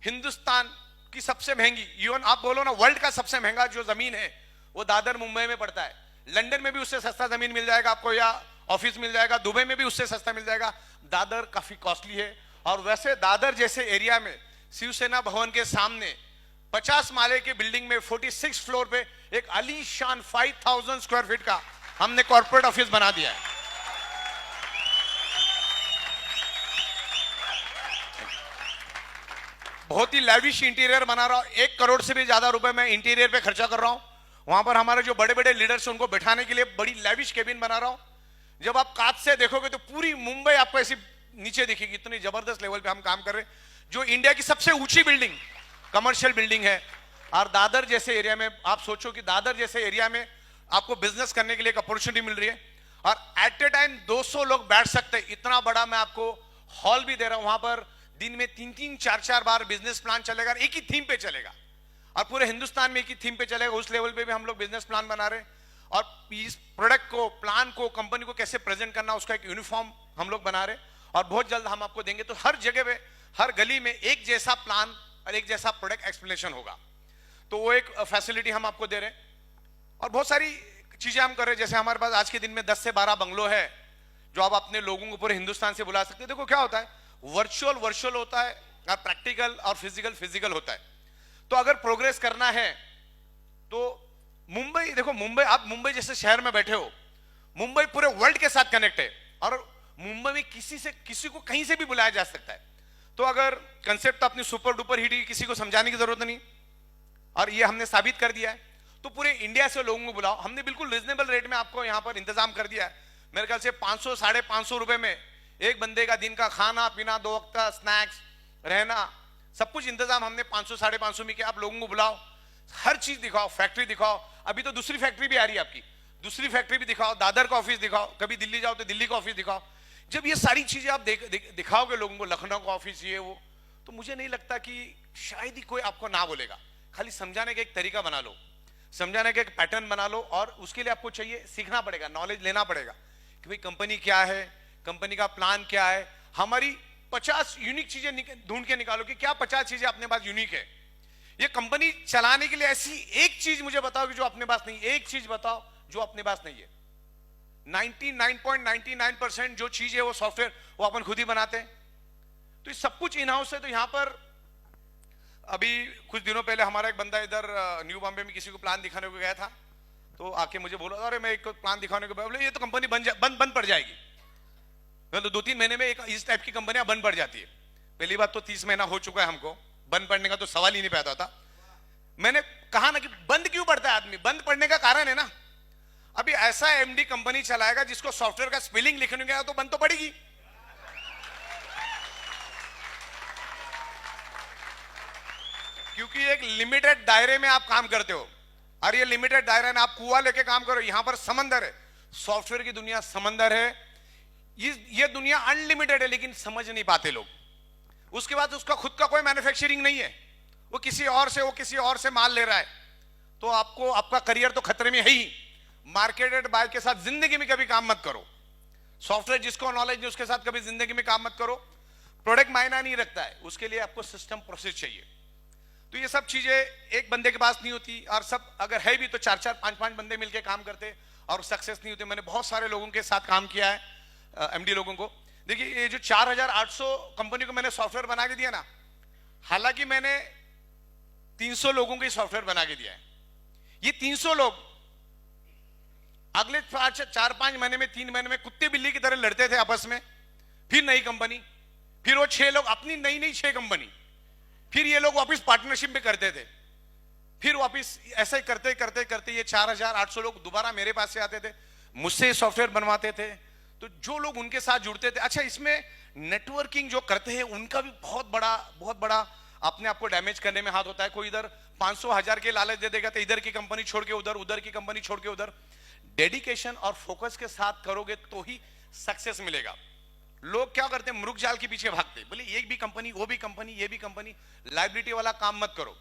हिंदुस्तान की सबसे महंगी, इवन आप बोलो ना वर्ल्ड का सबसे महंगा जो जमीन है, वो दादर मुंबई में पड़ता है। लंदन में भी उससे सस्ता जमीन मिल जाएगा आपको, या ऑफिस मिल जाएगा, दुबई में भी उससे सस्ता मिल जाएगा। दादर काफी कॉस्टली है। और वैसे दादर जैसे एरिया में शिवसेना भवन के सामने 50 माले के बिल्डिंग में 46 फ्लोर पे एक आलीशान 5000 स्क्वायर फीट का हमने कॉर्पोरेट ऑफिस बना दिया है। बहुत ही लैविश इंटीरियर बना रहा हूं, 1 करोड़ से भी ज्यादा रुपए मैं इंटीरियर पे खर्चा कर रहा हूं। वहां पर हमारे जो बड़े बड़े लीडर्स उनको बैठाने के लिए बड़ी लैविश केबिन बना रहा हूं। जब आप कांच से देखोगे तो पूरी मुंबई आपको ऐसी नीचे दिखेगी, इतनी जबरदस्त लेवल पे हम काम कर रहे हैं। जो इंडिया की सबसे ऊंची बिल्डिंग, कमर्शियल बिल्डिंग है। और दादर जैसे एरिया में आप सोचो कि दादर जैसे एरिया में आपको बिजनेस करने के लिए एक अपॉर्चुनिटी मिल रही है, और एट ए टाइम 200 लोग बैठ सकते हैं। इतना बड़ा मैं आपको हॉल भी दे रहा हूं, वहां पर दिन में 3-3, 4-4 बार बिजनेस प्लान चलेगा, एक ही थीम पे चलेगा, और पूरे हिंदुस्तान में एक ही थीम पे चलेगा। उस लेवल पे भी हम लोग बिजनेस प्लान बना रहे हैं। और इस प्रोडक्ट को, प्लान को, कंपनी को कैसे प्रेजेंट करना, उसका एक यूनिफॉर्म हम लोग बना रहे हैं, और बहुत जल्द हम आपको देंगे। तो हर जगह पे, हर गली में एक जैसा प्लान और एक जैसा प्रोडक्ट एक्सप्लेनेशन होगा। तो वो एक फैसिलिटी हम आपको दे रहे हैं। और बहुत सारी चीजें हम कर रहे हैं, जैसे हमारे पास आज के दिन में 10 से 12 बंगलो है, जो आप अपने लोगों को पूरे हिंदुस्तान से बुला सकते हैं। देखो क्या होता है, वर्चुअल होता है, और प्रैक्टिकल और फिजिकल होता है। तो अगर प्रोग्रेस करना है तो मुंबई, देखो मुंबई, आप मुंबई जैसे शहर में बैठे हो, मुंबई पूरे वर्ल्ड के साथ कनेक्ट है, और मुंबई में किसी को कहीं से भी बुलाया जा सकता है। तो अगर कंसेप्ट अपनी सुपर डुपर हिट, किसी को समझाने की जरूरत नहीं, और ये हमने साबित कर दिया है। तो पूरे इंडिया से लोगों को बुलाओ, हमने बिल्कुल रिजनेबल रेट में आपको यहां पर इंतजाम कर दिया है। मेरे ख्याल से 500-550 रुपए में एक बंदे का दिन का खाना पीना, 2 वक्त का स्नैक्स, रहना, सब कुछ इंतजाम हमने 500-550 में किया। आप लोगों को बुलाओ, हर चीज दिखाओ, फैक्ट्री दिखाओ। अभी तो दूसरी फैक्ट्री भी आ रही है आपकी, दूसरी फैक्ट्री भी दिखाओ, दादर का ऑफिस दिखाओ, कभी दिल्ली जाओ तो दिल्ली का ऑफिस दिखाओ। जब ये सारी चीजें आप दिखाओगे लोगों को, लखनऊ का ऑफिस ये वो, तो मुझे नहीं लगता कि शायद ही कोई आपको ना बोलेगा। खाली समझाने का एक तरीका बना लो, समझाने का एक पैटर्न बना लो, और उसके लिए आपको चाहिए सीखना पड़ेगा, नॉलेज लेना पड़ेगा कि भाई कंपनी क्या है, कंपनी का प्लान क्या है। हमारी 50 यूनिक चीजें ढूंढ के निकालो कि क्या 50 चीजें अपने पास यूनिक है। ये कंपनी चलाने के लिए ऐसी एक चीज मुझे बताओ कि जो अपने पास नहीं, एक चीज बताओ जो अपने पास नहीं है। 99.99% जो चीज है वो सॉफ्टवेयर वो अपन खुद ही बनाते हैं। तो ये सब कुछ इन हाउस है। तो यहां पर अभी कुछ दिनों पहले हमारा एक बंदा इधर न्यू बॉम्बे में किसी को प्लान दिखाने को गया था, तो आके मुझे बोला, अरे मैं एक प्लान दिखाने को, बोले ये तो कंपनी बंद पड़ जाएगी। तो 2-3 महीने में एक इस टाइप की कंपनियां बंद पड़ जाती है। पहली बात तो 30 महीना हो चुका है, हमको बंद पड़ने का तो सवाल ही नहीं पैदा होता। मैंने कहा ना कि बंद क्यों पड़ता है आदमी, बंद पड़ने का कारण है ना, अभी ऐसा एमडी कंपनी चलाएगा जिसको सॉफ्टवेयर का स्पेलिंग लिखने गया तो बंद तो पड़ेगी। क्योंकि एक लिमिटेड दायरे में आप काम करते हो, और ये लिमिटेड दायरे में आप कुआं लेके काम करो। यहां पर समंदर है, सॉफ्टवेयर की दुनिया समंदर है। ये दुनिया अनलिमिटेड है, लेकिन समझ नहीं पाते लोग। उसके बाद उसका खुद का कोई मैन्युफैक्चरिंग नहीं है, वो किसी और से माल ले रहा है, तो आपको आपका करियर तो खतरे में है ही। मार्केटेड बाय के साथ जिंदगी में कभी काम मत करो। सॉफ्टवेयर जिसको नॉलेज नहीं उसके साथ कभी जिंदगी में काम मत करो। प्रोडक्ट मायना नहीं रखता है, उसके लिए आपको सिस्टम प्रोसेस चाहिए। तो ये सब चीजें एक बंदे के पास नहीं होती, और सब अगर है भी तो 4-4, 5-5 बंदे मिलकर काम करते और सक्सेस नहीं होते। मैंने बहुत सारे लोगों के साथ काम किया है, एमडी लोगों को। देखिए ये जो 4800 कंपनी को मैंने सॉफ्टवेयर बना के दिया ना, हालांकि मैंने 300 लोगों के सॉफ्टवेयर बना के दिया है। ये 300 लोग अगले 4-5 महीने में, 3 महीने में कुत्ते बिल्ली की तरह लड़ते थे आपस में। फिर नई कंपनी, फिर वो 6 लोग अपनी नई 6 कंपनी, फिर ये लोग वापिस पार्टनरशिप में करते थे, फिर वापिस ऐसे करते करते करते ये 4800 लोग दोबारा मेरे पास से आते थे, मुझसे सॉफ्टवेयर बनवाते थे। तो जो लोग उनके साथ जुड़ते थे, अच्छा इसमें नेटवर्किंग जो करते हैं उनका भी बहुत बड़ा अपने आप को डैमेज करने में हाथ होता है। कोई इधर 500,000 के लालच दे देगा तो इधर की कंपनी छोड़ के उधर, उधर की कंपनी छोड़ के उधर। डेडिकेशन और फोकस के साथ करोगे तो ही सक्सेस मिलेगा। लोग क्या करते हैं, मुर्ग जाल के पीछे भागते, बोले ये भी कंपनी, वो भी कंपनी, ये भी कंपनी। लायबिलिटी वाला काम मत करो।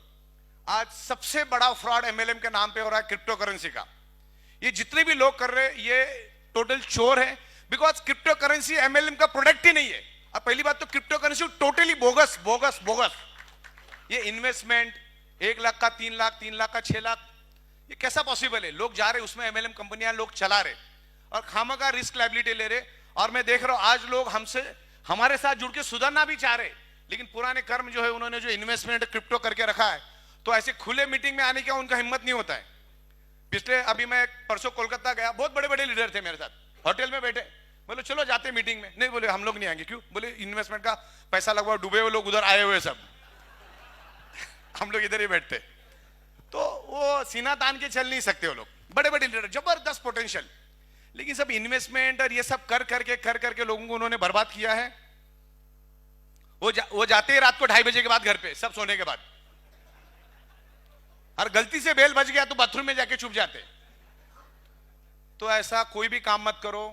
आज सबसे बड़ा फ्रॉड एमएलएम के नाम पे हो रहा है, क्रिप्टो करेंसी का। ये जितने भी लोग कर रहे हैं ये टोटल चोर है, बिकॉज क्रिप्टो करेंसी एमएलएम का प्रोडक्ट ही नहीं है। अब पहली बात तो crypto currency totally bogus bogus bogus. ये इन्वेस्टमेंट 1 लाख का 3 लाख, 3 लाख का 6 लाख, ये कैसा पॉसिबल है? लोग जा रहे उसमें, एमएलएम कंपनियां लोग चला रहे और खामखा रिस्क लायबिलिटी ले रहे। और मैं देख रहा हूं आज लोग हमारे साथ जुड़ के सुधरना भी चाह रहे, लेकिन पुराने कर्म जो है उन्होंने जो इन्वेस्टमेंट क्रिप्टो करके रखा है, तो ऐसे खुले मीटिंग में आने का उनका हिम्मत नहीं होता है। पिछले अभी मैं परसों कोलकाता गया, बहुत बड़े बड़े लीडर थे मेरे साथ, होटल में बैठे, बोले चलो जाते मीटिंग में। नहीं, बोले हम लोग नहीं आएंगे। क्यों? बोले इन्वेस्टमेंट का पैसा लगवा, डूबे हुए लोग उधर आए हुए सब हम लोग इधर ही बैठते। तो वो सीना तान के चल नहीं सकते वो लोग, बड़े बड़े लीडर, जबरदस्त पोटेंशियल, लेकिन सब इन्वेस्टमेंट और ये सब कर करके लोगों को उन्होंने बर्बाद किया है। वो जाते हैं रात को 2:30 बजे के बाद घर पे, सब सोने के बाद, और गलती से बेल बज गया तो बाथरूम में जाके छुप जाते। तो ऐसा कोई भी काम मत करो।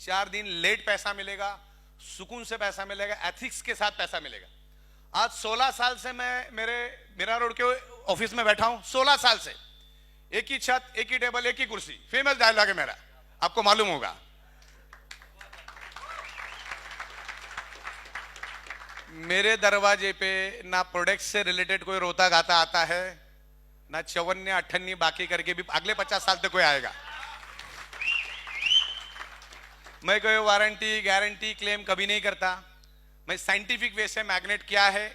4 दिन लेट पैसा मिलेगा, सुकून से पैसा मिलेगा, एथिक्स के साथ पैसा मिलेगा। आज 16 साल से मैं मेरा रोड के ऑफिस में बैठा हूं, 16 साल से, एक ही छत, एक ही टेबल, एक ही कुर्सी। फेमस डायलॉग है मेरा, आपको मालूम होगा। मेरे दरवाजे पे ना प्रोडक्ट से रिलेटेड कोई रोता गाता आता है, ना 54-58 बाकी करके भी अगले 50 साल तक कोई आएगा। मैं कोई वारंटी गारंटी क्लेम कभी नहीं करता। मैं साइंटिफिक वे से मैग्नेट क्या है,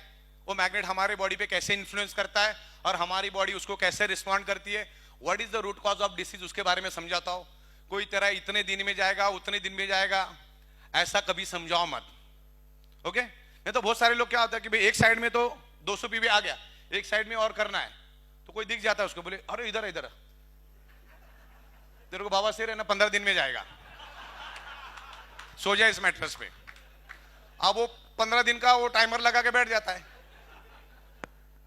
वो मैग्नेट हमारे बॉडी पे कैसे इन्फ्लुएंस करता है और हमारी बॉडी उसको कैसे रिस्पॉन्ड करती है, what is the root cause of disease, उसके बारे में समझाता हूं। कोई तरह इतने दिन में जाएगा, उतने दिन में जाएगा, ऐसा कभी समझाओ मत। ओके? नहीं तो बहुत सारे लोग क्या होता है कि भाई एक साइड में तो 200 पीवी आ गया, एक साइड में और करना है, तो कोई दिख जाता है उसको, बोले अरे इधर इधर तेरे को बाबा सिर है ना, 15 दिन में जाएगा, सो जाए इस मैट्रेस पे। अब वो 15 दिन का वो टाइमर लगा के बैठ जाता है।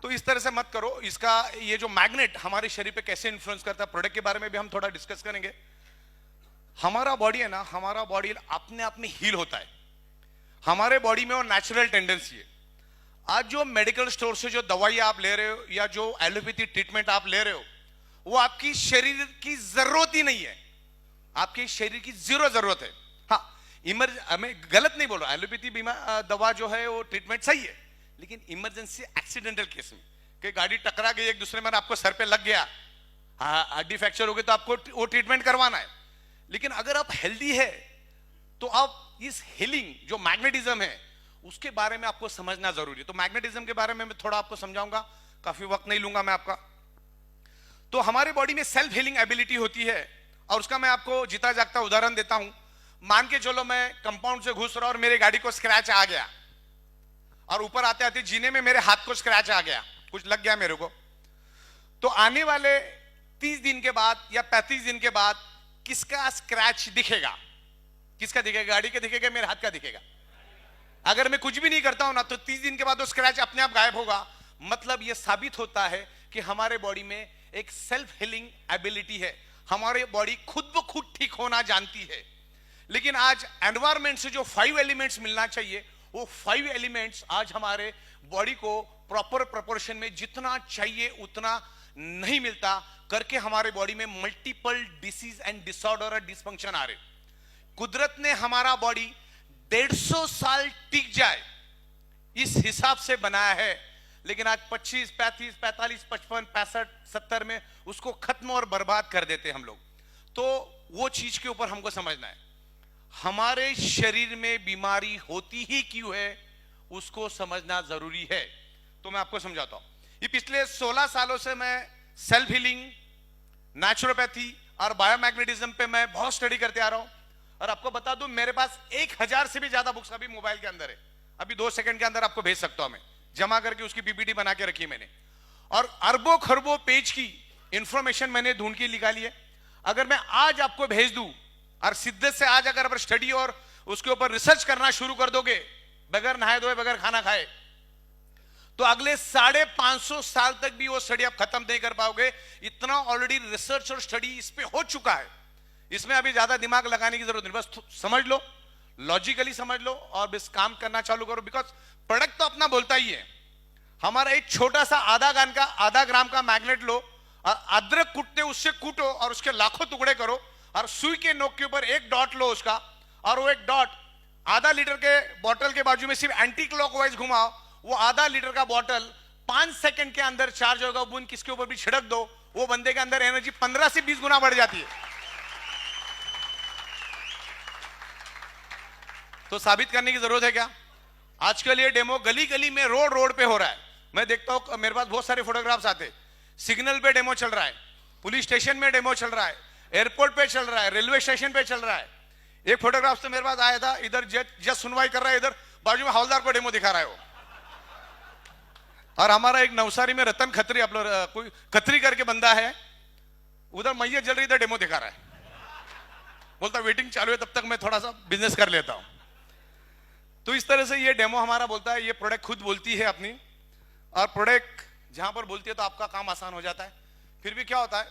तो इस तरह से मत करो। इसका ये जो मैग्नेट हमारे शरीर पे कैसे इन्फ्लुएंस करता है, प्रोडक्ट के बारे में भी हम थोड़ा डिस्कस करेंगे। हमारा बॉडी है ना, हमारा बॉडी अपने आप में हील होता है। हमारे बॉडी में वो नेचुरल टेंडेंसी है। आज जो मेडिकल स्टोर से जो दवाई आप ले रहे हो या जो एलोपैथी ट्रीटमेंट आप ले रहे हो, वो आपकी शरीर की जरूरत ही नहीं है, आपके शरीर की जीरो जरूरत है। हाँ, मैं गलत नहीं बोल रहा, एलोपैथी बीमा दवा जो है वो ट्रीटमेंट सही है, लेकिन इमरजेंसी एक्सीडेंटल केस में कि गाड़ी टकरा गई एक दूसरे में, आपको सर पे लग गया, हड्डी फ्रैक्चर हो गई, तो आपको वो ट्रीटमेंट करवाना है। लेकिन अगर आप हेल्दी है तो आप इस हीलिंग जो मैग्नेटिज्म है उसके बारे में आपको समझना जरूरी है। तो मैग्नेटिज्म के बारे में मैं थोड़ा आपको समझाऊंगा, काफी वक्त नहीं लूंगा मैं आपका। तो हमारे बॉडी में सेल्फ हीलिंग एबिलिटी होती है, और उसका मैं आपको जीता जागता उदाहरण देता हूं। मान के चलो मैं कंपाउंड से घुस रहा और मेरे गाड़ी को स्क्रैच आ गया, और ऊपर आते आते जीने में मेरे हाथ को स्क्रैच आ गया, कुछ लग गया मेरे को। तो आने वाले 30 दिन के बाद या 35 दिन के बाद किसका स्क्रैच दिखेगा? किसका दिखेगा? गाड़ी का दिखेगा, मेरे हाथ का दिखेगा? अगर मैं कुछ भी नहीं करता हूं ना, तो 30 दिन के बाद वो स्क्रैच अपने आप गायब होगा। मतलब यह साबित होता है कि हमारे बॉडी में एक सेल्फ हीलिंग एबिलिटी है, हमारी बॉडी खुद ब खुद ठीक होना जानती है। लेकिन आज एनवायरमेंट से जो 5 एलिमेंट्स मिलना चाहिए, वो 5 एलिमेंट्स आज हमारे बॉडी को प्रॉपर प्रोपोर्शन में जितना चाहिए उतना नहीं मिलता, करके हमारे बॉडी में मल्टीपल डिसीज एंड डिसऑर्डर और डिसफंक्शन आ रहे। कुदरत ने हमारा बॉडी 150 साल टिक जाए इस हिसाब से बनाया है, लेकिन आज 25, 35, 45, 55, 65, 70 में उसको खत्म और बर्बाद कर देते हम लोग। तो वो चीज के ऊपर हमको समझना है, हमारे शरीर में बीमारी होती ही क्यों है उसको समझना जरूरी है। तो मैं आपको समझाता हूं। ये पिछले 16 सालों से मैं सेल्फ हीलिंग, नेचुरोपैथी और बायोमैग्नेटिज्म पे मैं बहुत स्टडी करते आ रहा हूं। और आपको बता दूं, मेरे पास 1000 से भी ज्यादा बुक्स अभी मोबाइल के अंदर है। अभी 2 सेकंड के अंदर आपको भेज सकता हूं, मैं जमा करके उसकी पीपीटी बना के रखी मैंने, और अरबों खरबों पेज की इंफॉर्मेशन मैंने ढूंढ के निकाली है। अगर मैं आज आपको भेज दूं और सिद्धत से आज अगर स्टडी और उसके ऊपर रिसर्च करना शुरू कर दोगे बगैर नहाए धोए, बगैर खाना खाए, तो अगले 550 साल तक भी वो स्टडी आप खत्म नहीं कर पाओगे। इतना ऑलरेडी रिसर्च और स्टडी इस पे हो चुका है, इसमें अभी ज्यादा दिमाग लगाने की जरूरत नहीं, बस समझ लो, लॉजिकली समझ लो और बस काम करना चालू करो। बिकॉज प्रोडक्ट तो अपना बोलता ही है। हमारा एक छोटा सा आधा ग्राम का मैग्नेट लो और अदरक कूटते उससे कूटो और उसके लाखों टुकड़े करो, और सुई के नोक के ऊपर एक डॉट लो उसका, और वो एक डॉट आधा लीटर के बोतल के बाजू में सिर्फ एंटी क्लॉकवाइज घुमाओ, वो आधा लीटर का बोतल 5 सेकंड के अंदर चार्ज होगा। बूंद किसके ऊपर भी छिड़क दो, वो बंदे के अंदर एनर्जी 15 से 20 गुना बढ़ जाती है। तो साबित करने की जरूरत है क्या? आजकल ये डेमो गली गली में, रोड पे हो रहा है। मैं देखता हूं, मेरे पास बहुत सारे फोटोग्राफ्स आते, सिग्नल पे डेमो चल रहा है, पुलिस स्टेशन में डेमो चल रहा है, एयरपोर्ट पे चल रहा है, रेलवे स्टेशन पे चल रहा है। एक फोटोग्राफ तो मेरे पास आया था, इधर जज सुनवाई कर रहा है, इधर बाजू में हवलदार को डेमो दिखा रहा है वो। और हमारा एक नवसारी में रतन खत्री, आप लोग कोई खत्री करके बंदा है, उधर मैयत जल रही, इधर डेमो दिखा रहा है, बोलता वेटिंग चालू है, तब तक मैं थोड़ा सा बिजनेस कर लेता हूं। तो इस तरह से ये डेमो हमारा बोलता है, ये प्रोडक्ट खुद बोलती है अपनी, और प्रोडक्ट जहां पर बोलती है तो आपका काम आसान हो जाता है। फिर भी क्या होता है,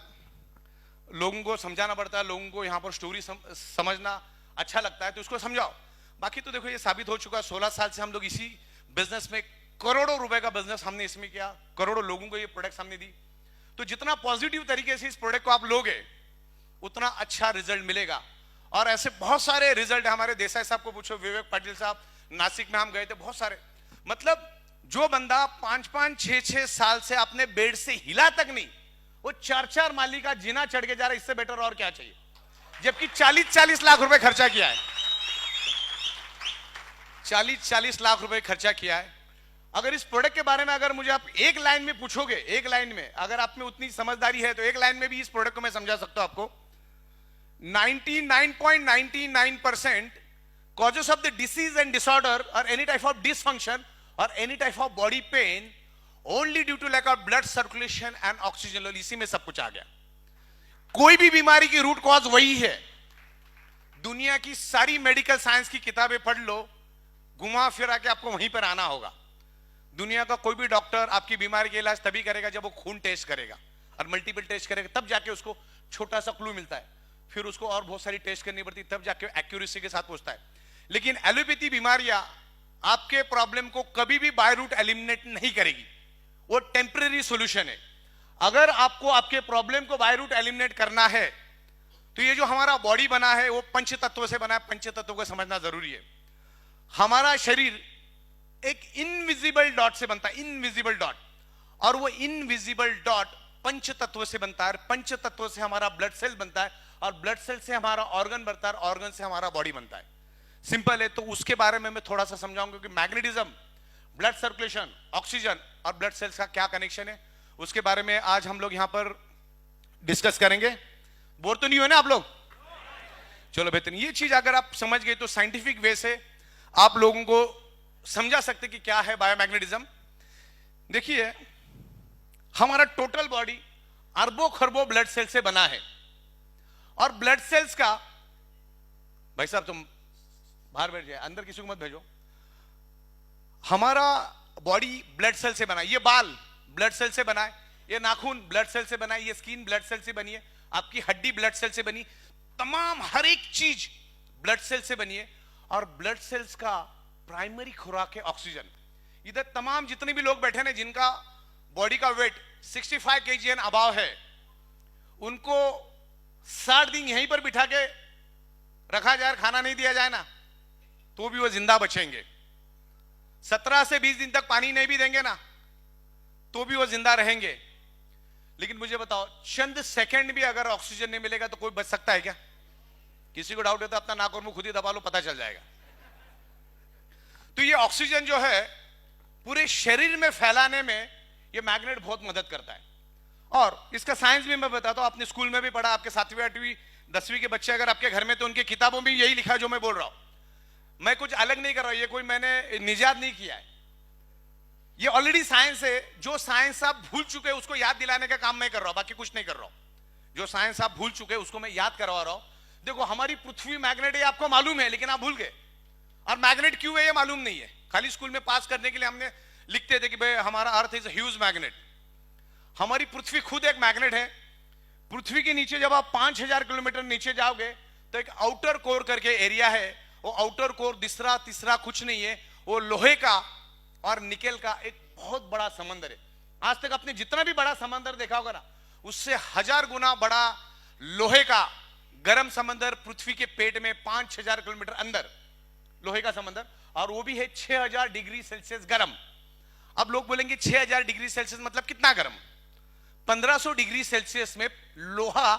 लोगों को समझाना पड़ता है, लोगों को यहां पर स्टोरी समझना अच्छा लगता है तो उसको समझाओ। बाकी तो देखो ये साबित हो चुका है, 16 साल से हम लोग इसी बिजनेस में, करोड़ों रुपए का बिजनेस हमने इसमें किया, करोड़ों लोगों को ये प्रोडक्ट हमने दी। तो जितना पॉजिटिव तरीके से इस प्रोडक्ट को आप लोगे उतना अच्छा रिजल्ट मिलेगा। और ऐसे बहुत सारे रिजल्ट हमारे देसाई साहब को पूछो, विवेक पाटिल साहब, नासिक में हम गए थे, बहुत सारे। मतलब जो बंदा 5-5, 6-6 साल से अपने बेड से हिला तक नहीं, वो 4-4 माली का जीना चढ़ के जा रहा है, इससे बेटर और क्या चाहिए? जबकि 40-40 लाख रुपए खर्चा किया है, 40-40 लाख रुपए खर्चा किया है। अगर इस प्रोडक्ट के बारे में अगर मुझे आप एक लाइन में पूछोगे, एक लाइन में, अगर आप में उतनी समझदारी है तो एक लाइन में भी इस प्रोडक्ट को मैं समझा सकता हूं आपको। 99.99% causes of the disease and disorder or any type of dysfunction or any type of body pain only due to lack of blood circulation and oxygen level। इसी में सब कुछ आ गया। कोई भी बीमारी की रूट कॉज वही है। दुनिया की सारी मेडिकल साइंस की किताबें पढ़ लो, घुमा फिरा के आपको वहीं पर आना होगा। दुनिया का कोई भी डॉक्टर आपकी बीमारी का इलाज तभी करेगा जब वो खून टेस्ट करेगा और मल्टीपल टेस्ट करेगा, तब जाके उसको छोटा सा क्लू मिलता है। फिर उसको और बहुत सारी टेस्ट करनी पड़ती, तब जाके एक्यूरेसी के साथ पहुंचता है। लेकिन एलोपैथी बीमारियां आपके प्रॉब्लम को कभी भी बाय रूट एलिमिनेट नहीं करेगी, वो टेम्परेरी सॉल्यूशन है। अगर आपको आपके प्रॉब्लम को बाय रूट एलिमिनेट करना है तो ये जो हमारा बॉडी बना है वो पंच तत्वों से बना है, पंच तत्वों को समझना जरूरी है। हमारा शरीर एक इनविजिबल डॉट से बनता है, इनविजिबल डॉट, और वो इनविजिबल डॉट पंच तत्व से बनता है। पंच तत्व से हमारा ब्लड सेल बनता है और ब्लड सेल से हमारा ऑर्गन बनता है, ऑर्गन से हमारा बॉडी बनता है। सिंपल है। तो उसके बारे में मैं थोड़ा सा समझाऊंगा कि मैग्नेटिज्म, ब्लड सर्कुलेशन, ऑक्सीजन और ब्लड सेल्स का क्या कनेक्शन है, उसके बारे में आज हम लोग यहां पर डिस्कस करेंगे। बोर तो नहीं हुए ना आप लोग? चलो बेहतरीन। ये चीज अगर आप समझ गए तो साइंटिफिक वे से आप लोगों को समझा सकते कि क्या है बायोमैग्नेटिज्म। देखिए, हमारा टोटल बॉडी अरबों खरबों ब्लड सेल से बना है, और ब्लड सेल्स का, भाई साहब तुम बाहर बैठ जाए, अंदर किसी को मत भेजो। हमारा बॉडी ब्लड सेल से बना है। ये बाल ब्लड सेल से बना है, ये नाखून ब्लड सेल से बना है, ये स्किन ब्लड सेल से बनी है, आपकी हड्डी ब्लड सेल से बनी, तमाम हर एक चीज ब्लड सेल से बनी है। और ब्लड सेल्स का प्राइमरी खुराक है ऑक्सीजन। इधर तमाम जितने भी लोग बैठे हैं जिनका बॉडी का वेट 65 kg एंड अबाव है, उनको 60 दिन यहीं पर बिठा के रखा जाए, खाना नहीं दिया जाए ना, तो भी वो जिंदा बचेंगे। 17 से 20 दिन तक पानी नहीं भी देंगे ना, तो भी वो जिंदा रहेंगे। लेकिन मुझे बताओ, चंद सेकंड भी अगर ऑक्सीजन नहीं मिलेगा तो कोई बच सकता है क्या? किसी को डाउट है तो अपना नाक और मुंह खुद ही दबा लो, पता चल जाएगा। तो ये ऑक्सीजन जो है पूरे शरीर में फैलाने में ये मैग्नेट बहुत मदद करता है। और इसका साइंस भी मैं बताता हूं, आपने स्कूल में भी पढ़ा, आपके 7वीं 8वीं 10वीं के बच्चे अगर आपके घर में, तो उनकी किताबों में यही लिखा है जो मैं बोल रहा हूं। मैं कुछ अलग नहीं कर रहा हूं, ये कोई मैंने निजात नहीं किया है, ये ऑलरेडी साइंस है। जो साइंस आप भूल चुके हैं उसको याद दिलाने का काम मैं कर रहा हूं, बाकी कुछ नहीं कर रहा हूं। जो साइंस आप भूल चुके हैं उसको मैं याद करवा रहा हूं। देखो, हमारी पृथ्वी मैग्नेट है, आपको मालूम है, लेकिन आप भूल गए। और मैग्नेट क्यों है ये मालूम नहीं है। खाली स्कूल में पास करने के लिए हमने लिखते थे कि भाई हमारा अर्थ इज ह्यूज मैग्नेट। हमारी पृथ्वी खुद एक मैग्नेट है। पृथ्वी के नीचे जब आप 5000 किलोमीटर नीचे जाओगे तो एक आउटर कोर करके एरिया है। वो आउटर कोर दूसरा तीसरा कुछ नहीं है, वो लोहे का और निकेल का एक बहुत बड़ा समंदर है। आज तक आपने जितना भी बड़ा समंदर देखा होगा ना, उससे 1000 गुना बड़ा लोहे का गर्म समंदर पृथ्वी के पेट में 5000 किलोमीटर अंदर लोहे का समंदर, और वो भी है 6000 डिग्री सेल्सियस गर्म। अब लोग बोलेंगे 6000 डिग्री सेल्सियस मतलब कितना गर्म? 1500 डिग्री सेल्सियस में लोहा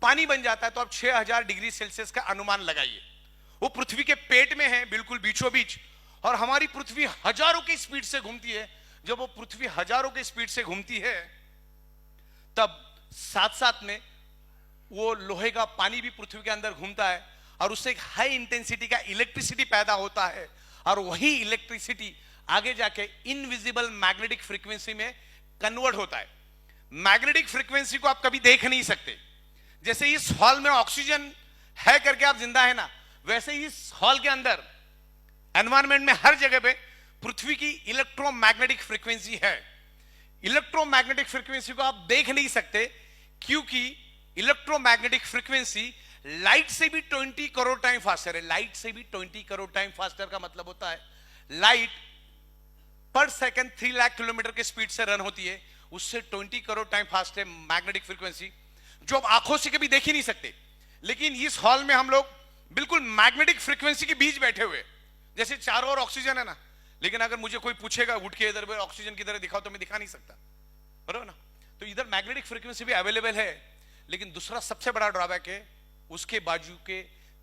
पानी बन जाता है, तो अब 6000 डिग्री सेल्सियस का अनुमान लगाइए। वो पृथ्वी के पेट में है, बिल्कुल बीचों बीच, और हमारी पृथ्वी हजारों की स्पीड से घूमती है। जब वो पृथ्वी हजारों की स्पीड से घूमती है, तब साथ साथ में वो लोहे का पानी भी पृथ्वी के अंदर घूमता है, और उससे एक हाई इंटेंसिटी का इलेक्ट्रिसिटी पैदा होता है, और वही इलेक्ट्रिसिटी आगे जाके इनविजिबल मैग्नेटिक फ्रीक्वेंसी में कन्वर्ट होता है। मैग्नेटिक फ्रीक्वेंसी को आप कभी देख नहीं सकते। जैसे इस हॉल में ऑक्सीजन है करके आप जिंदा है ना, वैसे ही इस हॉल के अंदर एनवायरमेंट में हर जगह पे पृथ्वी की इलेक्ट्रोमैग्नेटिक फ्रीक्वेंसी है। इलेक्ट्रोमैग्नेटिक फ्रीक्वेंसी को आप देख नहीं सकते, क्योंकि इलेक्ट्रोमैग्नेटिक फ्रीक्वेंसी लाइट से भी 20 करोड़ टाइम फास्टर है। लाइट से भी 20 करोड़ टाइम फास्टर का मतलब होता है लाइट पर सेकंड 3 लाख किलोमीटर के स्पीड से रन होती है, उससे 20 करोड़ टाइम फास्ट है मैग्नेटिक फ्रीक्वेंसी, जो आप आंखों से कभी देख ही नहीं सकते। लेकिन इस हॉल में हम लोग बिल्कुल मैग्नेटिक फ्रीक्वेंसी के बीच बैठे हुए, जैसे चारों ओर ऑक्सीजन है ना, लेकिन अगर मुझे कोई पूछेगा उठ के इधर ऑक्सीजन किधर है दिखाओ, तो मैं दिखा नहीं सकता, बराबर ना। तो इधर मैग्नेटिक फ्रीक्वेंसी भी अवेलेबल है, लेकिन दूसरा सबसे बड़ा ड्रॉबैक है, उसके बाजू के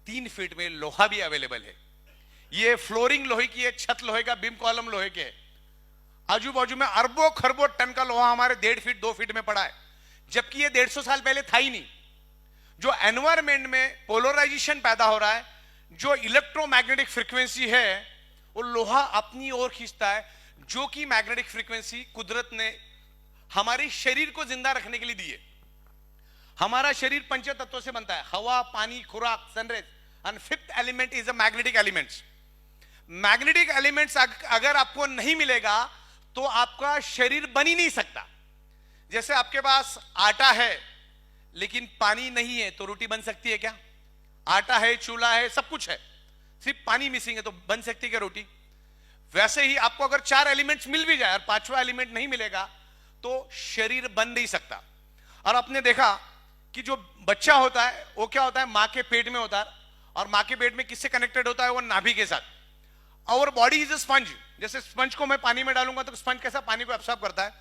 3 फीट में लोहा भी अवेलेबल है। ये फ्लोरिंग लोहे की है, छत लोहे का, बीम कॉलम लोहे के, आजू बाजू में अरबों खरबों टन का लोहा हमारे 1.5 फीट 2 फीट में पड़ा है, जबकि ये 150 साल पहले था ही नहीं। जो एनवायरमेंट में पोलराइजेशन पैदा हो रहा है, जो इलेक्ट्रोमैग्नेटिक फ्रीक्वेंसी है, वो लोहा अपनी ओर खींचता है, जो कि मैग्नेटिक फ्रीक्वेंसी कुदरत ने हमारे शरीर को जिंदा रखने के लिए दी है। हमारा शरीर पंच तत्वों से बनता है, हवा, पानी, खुराक, sun rays, and 5th element is a magnetic elements. Magnetic elements अगर आपको नहीं मिलेगा तो आपका शरीर बन ही नहीं सकता। जैसे आपके पास आटा है, लेकिन पानी नहीं है तो रोटी बन सकती है क्या? आटा है, चूल्हा है, सब कुछ है, सिर्फ पानी मिसिंग है तो बन सकती है क्या रोटी? वैसे ही आपको अगर 4 एलिमेंट्स मिल भी जाए और 5वां एलिमेंट नहीं मिलेगा तो शरीर बन नहीं सकता। और आपने देखा कि जो बच्चा होता है वो क्या होता है, मां के पेट में होता है, और मां के पेट में किससे कनेक्टेड होता है? वो नाभि के साथ। और बॉडी इज ए स्पंज, जैसे स्पंज को मैं पानी में डालूंगा तो स्पंज कैसा पानी को एब्सॉर्ब करता है।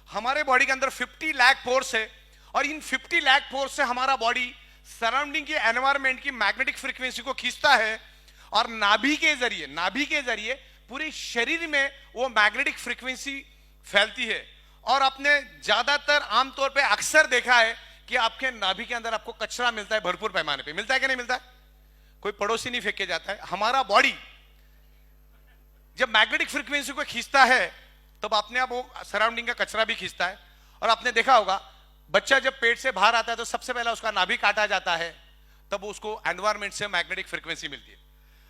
हमारे बॉडी के अंदर 50 लाख पोर्स है, और इन 50 लाख पोर्स से हमारा बॉडी सराउंडिंग की एनवायरमेंट की मैग्नेटिक फ्रीक्वेंसी को खींचता है, और नाभि के जरिए पूरे शरीर में वो मैग्नेटिक फ्रीक्वेंसी फैलती है। और आपने ज्यादातर आमतौर पे अक्सर देखा है कि आपके नाभि के अंदर आपको कचरा मिलता है, भरपूर पैमाने पे मिलता है कि नहीं मिलता है? कोई पड़ोसी नहीं फेंक के जाता है। हमारा बॉडी जब मैग्नेटिक फ्रीक्वेंसी को खींचता है तब अपने आप वो सराउंडिंग का कचरा भी खींचता है। और आपने देखा होगा बच्चा जब पेट से बाहर आता है तो सबसे पहले उसका नाभि काटा जाता है, तब उसको एनवायरमेंट से मैग्नेटिक फ्रीक्वेंसी मिलती है।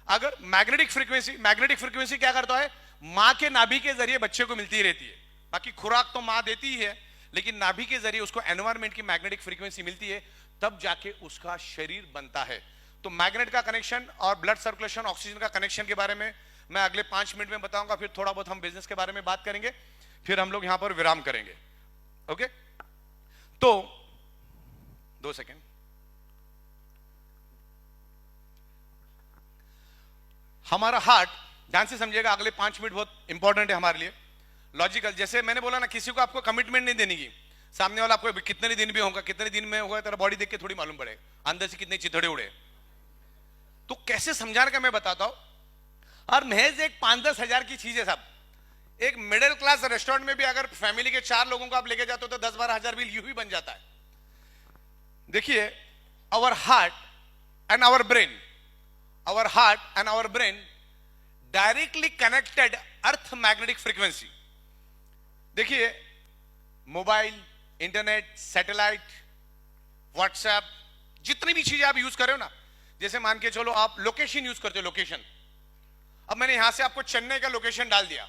अगर मैग्नेटिक फ्रीक्वेंसी क्या करता है, मां के नाभि के जरिए बच्चे को मिलती रहती है। बाकी खुराक तो मां देती ही है, लेकिन नाभि के जरिए उसको एनवायरमेंट की मैग्नेटिक फ्रीक्वेंसी मिलती है, तब जाके उसका शरीर बनता है। तो मैग्नेट का कनेक्शन और ब्लड सर्कुलेशन, ऑक्सीजन का कनेक्शन के बारे में मैं अगले 5 मिनट में बताऊंगा। फिर थोड़ा बहुत हम बिजनेस के बारे में बात करेंगे, फिर हम लोग यहां पर विराम करेंगे। ओके, तो 2 सेकेंड। हमारा हार्ट, ध्यान से समझिएगा, अगले 5 मिनट बहुत इंपॉर्टेंट है हमारे लिए। लॉजिकल, जैसे मैंने बोला ना, किसी को आपको कमिटमेंट नहीं देनी की, सामने वाला आपको कितने दिन भी होगा, कितने दिन में होगा, तेरा बॉडी देख के थोड़ी मालूम पड़ेगा अंदर से कितने चिथड़े उड़े। तो कैसे समझाने का मैं बताता हूं। और महज एक 5-10 हजार की चीज है साहब। एक मिडिल क्लास रेस्टोरेंट में भी अगर फैमिली के 4 लोगों को आप लेके जाते हो तो 10-12 हजार बिल यूं ही बन जाता है। देखिए, our heart and our brain directly connected earth magnetic frequency. देखिए, मोबाइल, इंटरनेट, सैटेलाइट, व्हाट्सएप, जितनी भी चीजें आप यूज कर रहे हो ना, जैसे मान के चलो आप लोकेशन यूज करते हो, लोकेशन। अब मैंने यहां से आपको चेन्नई का लोकेशन डाल दिया,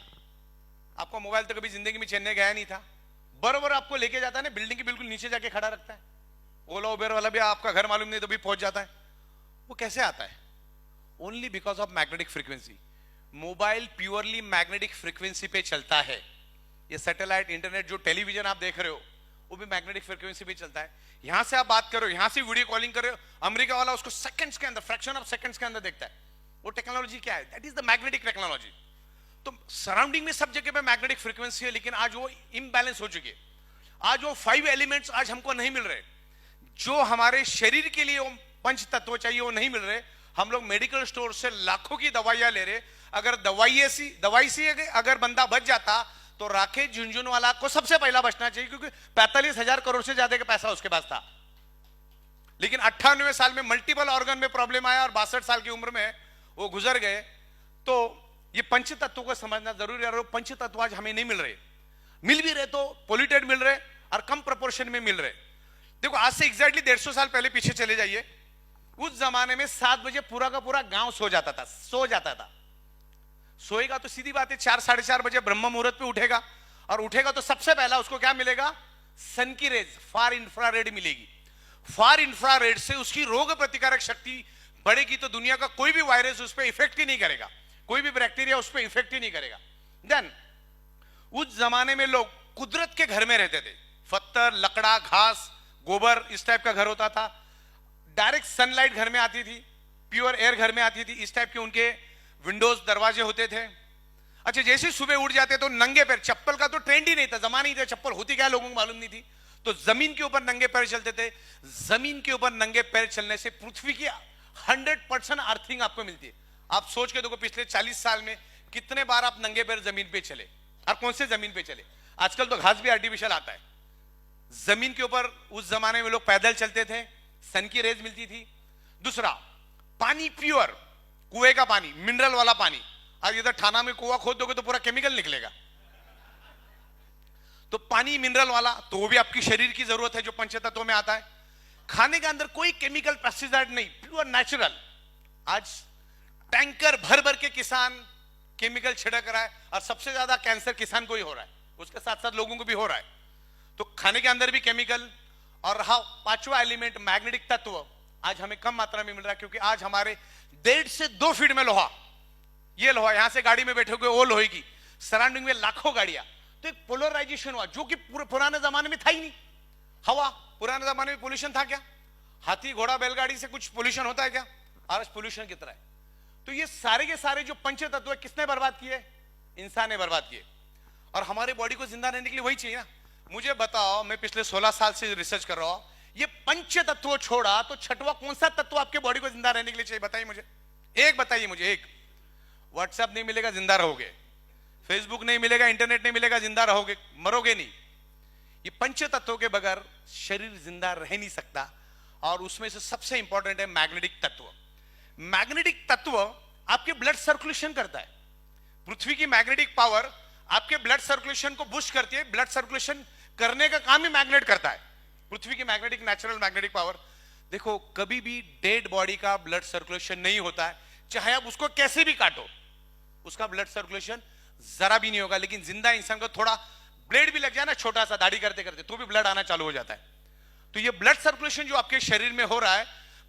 आपका मोबाइल तो कभी जिंदगी में चेन्नई गया नहीं था, बराबर आपको लेके जाता है ना, बिल्डिंग के बिल्कुल नीचे जाके खड़ा रखता है। ओला उबेर वाला भी आपका घर मालूम नहीं तो भी पहुंच जाता है। वो कैसे आता है? Only because of magnetic frequency. Mobile purely magnetic frequency पे चलता है। ये सैटेलाइट, इंटरनेट, जो टेलीविजन आप देख रहे हो, वो भी मैग्नेटिक फ्रीक्वेंसी पे चलता है। यहां से आप बात करो, यहां से वीडियो कॉलिंग कर रहे हो, अमेरिका वाला उसको सेकंड्स के अंदर, फ्रैक्शन ऑफ सेकंड्स के अंदर देखता है। वो टेक्नोलॉजी क्या है? That is the magnetic technology. तो सराउंडिंग में सब जगह पे मैग्नेटिक फ्रीक्वेंसी है, लेकिन आज वो इम्बैलेंस हो चुकी है। आज वो 5 एलिमेंट्स आज हमको नहीं मिल रहे, जो हमारे शरीर के लिए वो 5 तत्व चाहिए, वो नहीं मिल रहे। हम लोग मेडिकल स्टोर से लाखों की दवाइयां ले रहे। अगर दवाई से अगर बंदा बच जाता तो राकेश झुंझुनवाला को सबसे पहला बचना चाहिए, क्योंकि 45,000 करोड़ से ज्यादा का पैसा उसके पास था। लेकिन 98वें साल में मल्टीपल ऑर्गन में प्रॉब्लम आया और 62 साल की उम्र में वो गुजर गए। तो ये पंच तत्वों को समझना जरूरी है। और पंच तत्व आज हमें नहीं मिल रहे, मिल भी रहे तो पोल्यूटेड मिल रहे और कम प्रोपोर्शन में मिल रहे। देखो, आज से एग्जैक्टली 150 साल पहले पीछे चले जाइए। उस जमाने में 7 बजे पूरा का पूरा गांव सो जाता था। सोएगा तो सीधी बात है 4-4:30 बजे ब्रह्म मुहूर्त पे उठेगा, और उठेगा तो सबसे पहला उसको क्या मिलेगा? सन की रेज, फार इंफ्रारेड मिलेगी। फार इंफ्रारेड से उसकी रोग प्रतिकारक शक्ति बढ़ेगी, तो दुनिया का कोई भी वायरस उस पर इफेक्ट ही नहीं करेगा, कोई भी बैक्टीरिया उस पर इफेक्ट ही नहीं करेगा। देन उस जमाने में लोग कुदरत के घर में रहते थे। पत्थर, लकड़ा, घास, गोबर, इस टाइप का घर होता था। डायरेक्ट सनलाइट घर में आती थी, प्योर एयर घर में आती थी। इस टाइप के उनके विंडोज, दरवाजे होते थे। अच्छा, जैसे सुबह उठ जाते तो नंगे पैर, चप्पल का तो ट्रेंड ही नहीं था, जमाना ही था, चप्पल होती क्या लोगों को मालूम नहीं थी, तो जमीन के ऊपर नंगे पैर चलते थे। जमीन के ऊपर नंगे पैर चलने से पृथ्वी की 100% अर्थिंग आपको मिलती है। आप सोच के देखो, पिछले 40 साल में कितने बार आप नंगे पैर जमीन पे चले, और कौन से जमीन पे चले? आजकल तो घास भी आर्टिफिशियल आता है। जमीन के ऊपर उस जमाने में लोग पैदल चलते थे, सन की रेज मिलती थी। दूसरा, पानी प्योर, कुएं का पानी, मिनरल वाला पानी। आज इधर थाना में कुआं खोद दोगे तो पूरा केमिकल निकलेगा। तो पानी मिनरल वाला, तो वो भी आपकी शरीर की जरूरत है, जो पंचतत्वों में आता है। खाने के अंदर कोई केमिकल, पेस्टिसाइड नहीं, प्योर नेचुरल। आज टैंकर भर भर के किसान केमिकल छिड़क रहा है, और सबसे ज्यादा कैंसर किसान को ही हो रहा है, उसके साथ साथ लोगों को भी हो रहा है। तो खाने के अंदर भी केमिकल, और रहा पांचवा एलिमेंट मैग्नेटिक तत्व, आज हमें कम मात्रा में मिल रहा है क्योंकि आज हमारे 1.5 से 2 फीट में लोहा, ये लोहा, यहां से गाड़ी में बैठोगे वो लोहे की, सराउंडिंग में लाखों गाड़ियां, तो एक पोलराइजेशन हुआ जो कि पूरे पुराने जमाने में था ही नहीं। हवा, पुराने जमाने में पोल्यूशन था क्या? हाथी घोड़ा बैलगाड़ी से कुछ पोल्यूशन होता है क्या? आज पोल्यूशन कितना है? तो ये सारे के सारे जो पंच तत्व है किसने बर्बाद किए? इंसान ने बर्बाद किए। और हमारे बॉडी को जिंदा रहने के लिए वही चाहिए ना। मुझे बताओ, मैं पिछले 16 साल से रिसर्च कर रहा हूं, ये पंच तत्व छोड़ा तो छठवां कौन सा तत्व आपके बॉडी को जिंदा रहने के लिए चाहिए? बताइए मुझे, एक बताइए मुझे। एक, व्हाट्सएप नहीं मिलेगा जिंदा रहोगे, फेसबुक नहीं मिलेगा, इंटरनेट नहीं मिलेगा जिंदा रहोगे, मरोगे नहीं। ये पंच तत्वों के बगैर शरीर जिंदा रह नहीं सकता। और उसमें से सबसे इंपॉर्टेंट है मैग्नेटिक तत्व। मैग्नेटिक तत्व आपके ब्लड सर्कुलेशन करता है। पृथ्वी की मैग्नेटिक पावर आपके ब्लड सर्कुलेशन को बूस्ट करती है। ब्लड सर्कुलेशन करने का काम ही मैग्नेट करता है। पृथ्वी की मैग्नेटिक, नेचुरल मैग्नेटिक पावर। देखो, कभी भी डेड बॉडी का ब्लड सर्कुलेशन नहीं होता है, चाहे आप उसको कैसे भी काटो, उसका ब्लड सर्कुलेशन जरा भी नहीं होगा। लेकिन जिंदा इंसान को थोड़ा ब्लेड भी लग जाए ना, छोटा सा, दाढ़ी करते करते, तो भी ब्लड आना चालू हो जाता है। तो ये ब्लड सर्कुलेशन जो आपके शरीर में हो रहा है,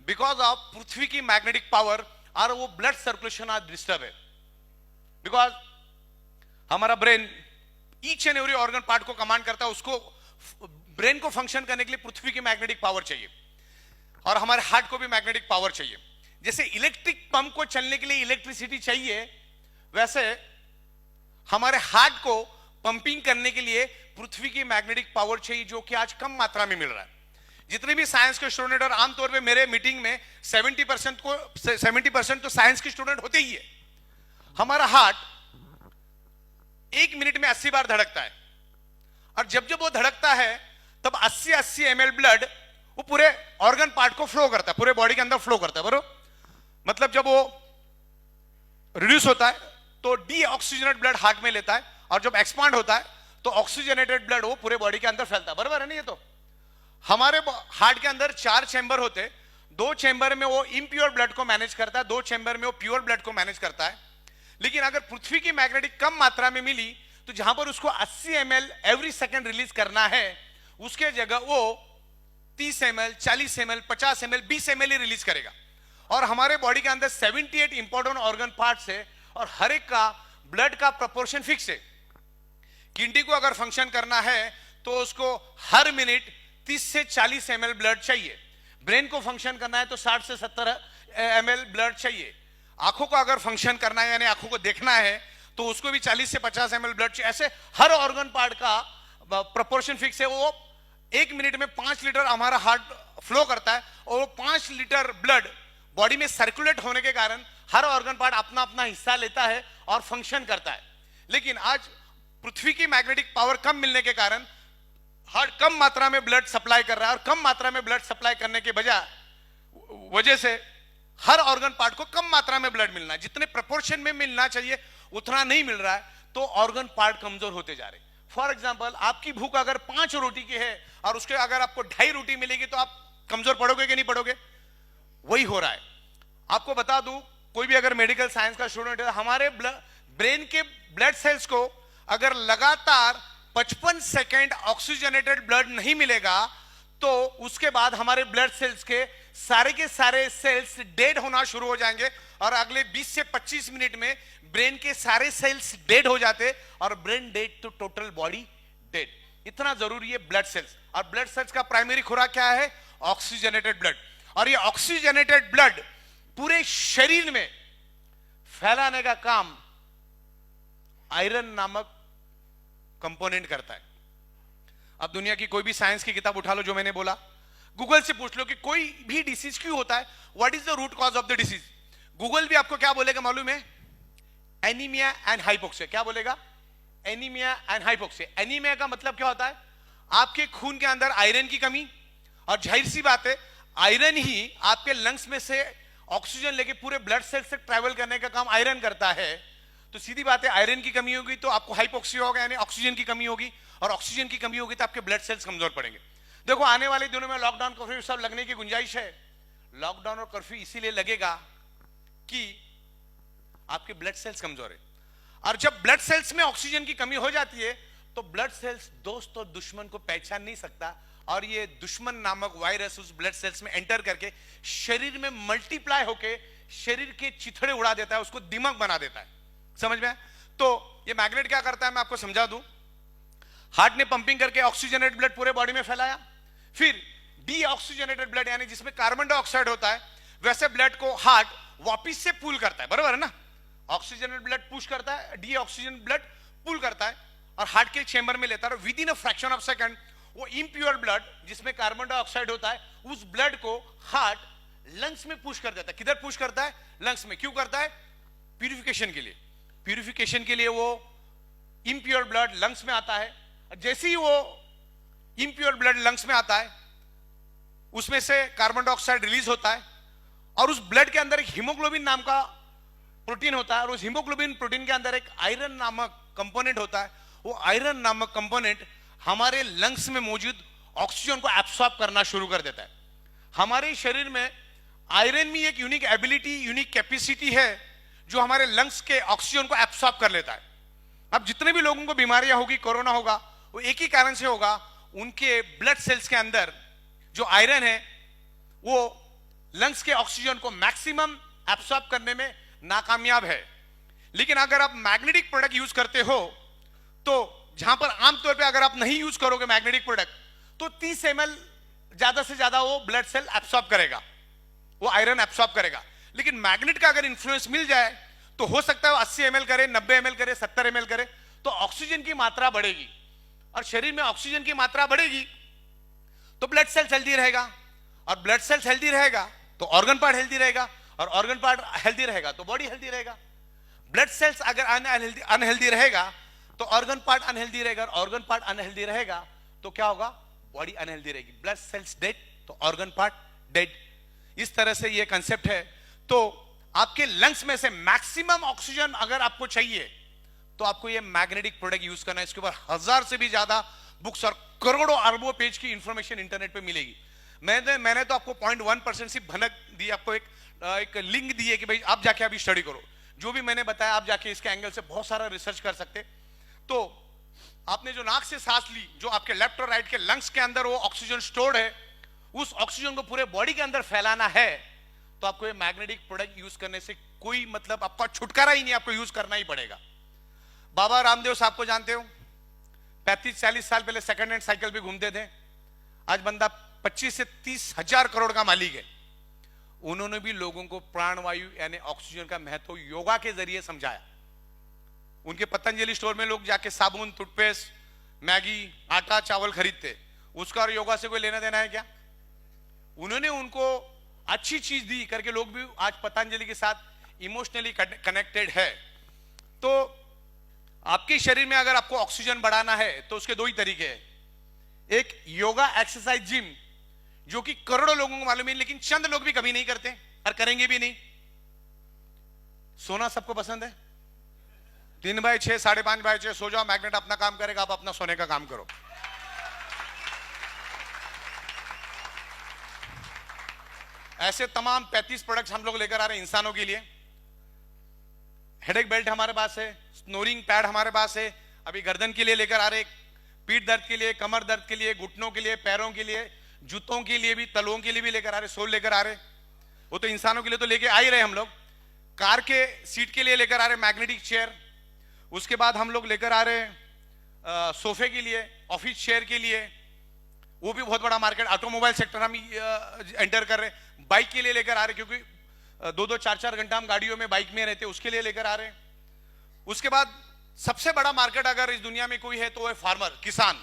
बिकॉज ऑफ पृथ्वी की मैग्नेटिक पावर, और वो ब्लड सर्कुलेशन आज डिस्टर्ब है। बिकॉज हमारा brain each and every organ part को कमांड करता है, उसको ब्रेन को फंक्शन करने के लिए पृथ्वी की मैग्नेटिक पावर चाहिए, और हमारे हार्ट को भी मैग्नेटिक पावर चाहिए। जैसे इलेक्ट्रिक पंप को चलने के लिए इलेक्ट्रिसिटी चाहिए, वैसे हमारे हार्ट को पंपिंग करने के लिए पृथ्वी की मैग्नेटिक पावर चाहिए, जो कि आज कम मात्रा में मिल रहा है। जितने भी साइंस के स्टूडेंट, और आमतौर पे मेरे मीटिंग में 70% तो साइंस के स्टूडेंट होते ही है। हमारा हार्ट 1 मिनट में 80 बार धड़कता है, और जब जब वो धड़कता है तब 80 ml ब्लड वो पूरे ऑर्गन पार्ट को फ्लो करता है, पूरे बॉडी के अंदर फ्लो करता है, बरोबर। मतलब जब वो रिड्यूस होता है तो डीऑक्सीजनेटेड ब्लड हार्ट में लेता है, और जब एक्सपांड होता है तो ऑक्सीजनेटेड ब्लड वो पूरे बॉडी के अंदर फैलता है, बराबर है ना। ये तो हमारे हार्ट के अंदर 4 चैम्बर होते, 2 चैम्बर में वो इम्प्योर ब्लड को मैनेज करता है, 2 चैम्बर में वो प्योर ब्लड को मैनेज करता है। लेकिन अगर पृथ्वी की मैग्नेटिक कम मात्रा में मिली, तो जहां पर उसको 80 ml एवरी सेकेंड रिलीज करना है, उसके जगह वो 30 ml, 40 ml, 50 ml, 20 ml ही रिलीज करेगा। और हमारे बॉडी के अंदर 78 इंपॉर्टेंट ऑर्गन पार्ट्स है, और हर एक का ब्लड का प्रोपोर्शन फिक्स है। किडनी को अगर फंक्शन करना है तो उसको हर मिनट 30 से 40 ml ब्लड चाहिए। ब्रेन को फंक्शन करना है तो 60 से 70 ml ब्लड चाहिए। आंखों को अगर फंक्शन करना है, यानी आंखों को देखना है, तो उसको भी 40 से 50 ml ब्लड चाहिए। ऐसे हर ऑर्गन पार्ट का प्रोपोर्शन फिक्स है। वो 1 मिनट में 5 लीटर हमारा हार्ट फ्लो करता है, और वो 5 लीटर ब्लड बॉडी में सर्कुलेट होने के कारण हर ऑर्गन पार्ट अपना अपना हिस्सा लेता है और फंक्शन करता है। लेकिन आज पृथ्वी की मैग्नेटिक पावर कम मिलने के कारण हार्ट कम मात्रा में ब्लड सप्लाई कर रहा है, और कम मात्रा में ब्लड सप्लाई करने के वजह से हर ऑर्गन पार्ट को कम मात्रा में ब्लड मिलना है, जितने प्रोपोर्शन में मिलना चाहिए उतना नहीं मिल रहा है, तो ऑर्गन पार्ट कमजोर होते जा रहे। फॉर एग्जांपल, आपकी भूख अगर 5 रोटी की है और उसके अगर आपको 2.5 रोटी मिलेगी, तो आप कमजोर पड़ोगे कि नहीं पड़ोगे? वही हो रहा है। आपको बता दूं, कोई भी अगर मेडिकल साइंस का स्टूडेंट है, हमारे ब्रेन के ब्लड सेल्स को अगर लगातार 55 सेकेंड ऑक्सीजनेटेड ब्लड नहीं मिलेगा, तो उसके बाद हमारे ब्लड सेल्स के सारे सेल्स डेड होना शुरू हो जाएंगे, और अगले 20 से 25 मिनट में ब्रेन के सारे सेल्स डेड हो जाते, और ब्रेन डेड तो टोटल बॉडी डेड। इतना जरूरी है ब्लड सेल्स। और ब्लड सेल्स का प्राइमरी खुराक क्या है? Oxygenated blood. और ये ऑक्सीजनेटेड ब्लड पूरे शरीर में फैलाने का काम आयरन नामक कंपोनेंट करता है। अब दुनिया की कोई भी साइंस की किताब उठा लो, जो मैंने बोला, गूगल से पूछ लो कि कोई भी डिसीज क्यों होता है, what is the root cause of the disease. Google भी आपको क्या बोलेगा मालूम है? Anaemia and hypoxia. क्या बोलेगा? Anaemia and hypoxia. एनीमिया का मतलब क्या होता है? आपके खून के अंदर आयरन की कमी, और जाहिर सी बात है आयरन ही आपके लंग्स में से ऑक्सीजन लेके पूरे ब्लड सेल से ट्रैवल करने का काम आयरन करता है। तो सीधी बात है, आयरन की कमी होगी तो आपको हाइपोक्सिया होगा, यानी ऑक्सीजन की कमी होगी, और ऑक्सीजन की कमी होगी तो आपके ब्लड सेल्स कमजोर पड़ेंगे। देखो, आने वाले दिनों में लॉकडाउन कर्फ्यू सब लगने की गुंजाइश है। लॉकडाउन और कर्फ्यू इसीलिए लगेगा कि आपके ब्लड सेल्स कमजोर है, और जब ब्लड सेल्स में ऑक्सीजन की कमी हो जाती है तो ब्लड सेल्स दोस्त और दुश्मन को पहचान नहीं सकता, और ये दुश्मन नामक वायरस उस ब्लड सेल्स में एंटर करके शरीर में मल्टीप्लाई होके शरीर के चिथड़े उड़ा देता है, उसको दिमाग बना देता है। समझ में? तो ये मैग्नेट क्या करता है मैं आपको समझा दूं। हार्ट ने पंपिंग करके ऑक्सीजनेटेड ब्लड पूरे बॉडी में फैलाया, फिर डीऑक्सीजनेटेड ब्लड यानी जिसमें कार्बन डाइऑक्साइड होता है वैसे ब्लड को हार्ट वापिस से पुल करता है, बराबर है ना? ऑक्सीजनेटेड ब्लड पुश करता है, डीऑक्सीजन ब्लड पुल करता है और हार्ट के चेंबर में लेता है। With in a fraction of second वो इम्प्योर ब्लड जिसमें कार्बन डाइऑक्साइड होता है उस ब्लड को हार्ट लंग्स में पुश कर देता है। किधर पुश करता है? लंग्स में। क्यों करता है? प्यूरिफिकेशन के लिए। प्यूरिफिकेशन के लिए वो इम्प्योर ब्लड लंग्स में आता है। जैसे ही वो इम्प्योर ब्लड लंग्स में आता है उसमें से कार्बन डाइऑक्साइड रिलीज होता है और उस ब्लड के अंदर एक हीमोग्लोबिन नाम का प्रोटीन होता है और उस हीमोग्लोबिन प्रोटीन के अंदर एक आयरन नामक कंपोनेंट होता है। वो आयरन नामक कंपोनेंट हमारे लंग्स में मौजूद ऑक्सीजन को एब्सॉर्ब करना शुरू कर देता है। हमारे शरीर में आयरन में एक यूनिक एबिलिटी, यूनिक कैपेसिटी है जो हमारे लंग्स के ऑक्सीजन को एब्सॉर्ब कर लेता है। अब जितने भी लोगों को बीमारियां होगी, कोरोना होगा, वो एक ही कारण से होगा, उनके ब्लड सेल्स के अंदर जो आयरन है वो लंग्स के ऑक्सीजन को मैक्सिमम एब्सॉर्ब करने में नाकामयाब है। लेकिन अगर आप मैग्नेटिक प्रोडक्ट यूज करते हो तो जहां पर आमतौर पे अगर आप नहीं यूज करोगे मैग्नेटिक प्रोडक्ट तो 30 ml ज्यादा से ज्यादा वो ब्लड सेल एब्सॉर्ब करेगा, वो आयरन एब्सॉर्ब करेगा। लेकिन मैग्नेट का अगर इन्फ्लुएंस मिल जाए तो हो सकता है 80 ml करे, 90 ml करे, 70 ml करे, तो ऑक्सीजन की मात्रा बढ़ेगी और शरीर में ऑक्सीजन की मात्रा बढ़ेगी तो ब्लड सेल्स हेल्दी रहेगा और ब्लड सेल्स हेल्दी रहेगा तो ऑर्गन पार्ट हेल्दी रहेगा और ऑर्गन पार्ट हेल्दी रहेगा तो बॉडी हेल्दी रहेगा। ब्लड सेल्स अगर अनहेल्दी रहेगा तो ऑर्गन पार्ट अनहेल्दी रहेगा और ऑर्गन पार्ट अनहेल्दी रहेगा तो क्या होगा? बॉडी अनहेल्दी रहेगी। ब्लड सेल्स डेड तो ऑर्गन पार्ट डेड। इस तरह से ये कंसेप्ट है। तो आपके लंग्स में से मैक्सिमम ऑक्सीजन अगर आपको चाहिए तो आपको ये मैग्नेटिक प्रोडक्ट यूज करना है। इसके ऊपर 1000 से भी ज्यादा बुक्स और करोड़ों अरबों पेज की इंफॉर्मेशन इंटरनेट पे मिलेगी। मैंने तो आपको 0.1% सिर्फ भनक दी, आपको एक लिंक दी है कि भाई आप जाके अभी स्टडी करो। जो भी मैंने बताया आप जाके इसके एंगल से बहुत सारा रिसर्च कर सकते। तो आपने जो नाक से सांस ली, जो आपके लेफ्ट और राइट के लंग्स के अंदर वो ऑक्सीजन स्टोर्ड है, उस ऑक्सीजन को पूरे बॉडी के अंदर फैलाना है तो आपको ये मैग्नेटिक प्रोडक्ट यूज करने से कोई मतलब आपका छुटकारा ही नहीं, आपको यूज करना ही पड़ेगा। बाबा रामदेव साहब को जानते हो? 35-40 साल पहले सेकंड हैंड साइकिल पे घूमते थे। आज बंदा 25 से 30 हजार करोड़ का मालिक है। उन्होंने भी लोगों को प्राणवायु यानी ऑक्सीजन का महत्व योगा के जरिए समझाया। उनके पतंजलि स्टोर में लोग जाके साबुन, टूथपेस्ट, मैगी, आटा, चावल खरीदते। उसका और योगा से कोई लेना देना है क्या? उन्होंने उनको अच्छी चीज दी करके लोग भी आज पतंजलि के साथ इमोशनली कनेक्टेड है। तो आपके शरीर में अगर आपको ऑक्सीजन बढ़ाना है तो उसके दो ही तरीके हैं। एक योगा, एक्सरसाइज, जिम, जो कि करोड़ों लोगों को मालूम है लेकिन चंद लोग भी कभी नहीं करते और करेंगे भी नहीं। सोना सबको पसंद है, 3/6, 5.5/6 सो जाओ, मैग्नेट अपना काम करेगा, आप अपना सोने का काम करो। ऐसे तमाम 35 प्रोडक्ट्स हम लोग लेकर आ रहे हैं इंसानों के लिए। हेडेक बेल्ट हमारे पास है, स्नोरिंग पैड हमारे पास है, अभी गर्दन के लिए लेकर आ रहे, पीठ दर्द के लिए, कमर दर्द के लिए, घुटनों के लिए, पैरों के लिए, जूतों के लिए भी, तलों के लिए भी लेकर आ रहे, सोल लेकर आ रहे। वो तो इंसानों के लिए तो लेके आ ही रहे हम लोग। कार के सीट के लिए लेकर आ रहे मैग्नेटिक चेयर। उसके बाद हम लोग लेकर आ रहे सोफे के लिए, ऑफिस चेयर के लिए, वो भी बहुत बड़ा मार्केट। ऑटोमोबाइल सेक्टर हम एंटर कर रहे। बाइक के लिए लेकर आ रहे क्योंकि 2-2, 4-4 घंटा हम गाड़ियों में, बाइक में रहते, उसके लिए लेकर आ रहे। उसके बाद सबसे बड़ा मार्केट अगर इस दुनिया में कोई है तो वो है फार्मर, किसान।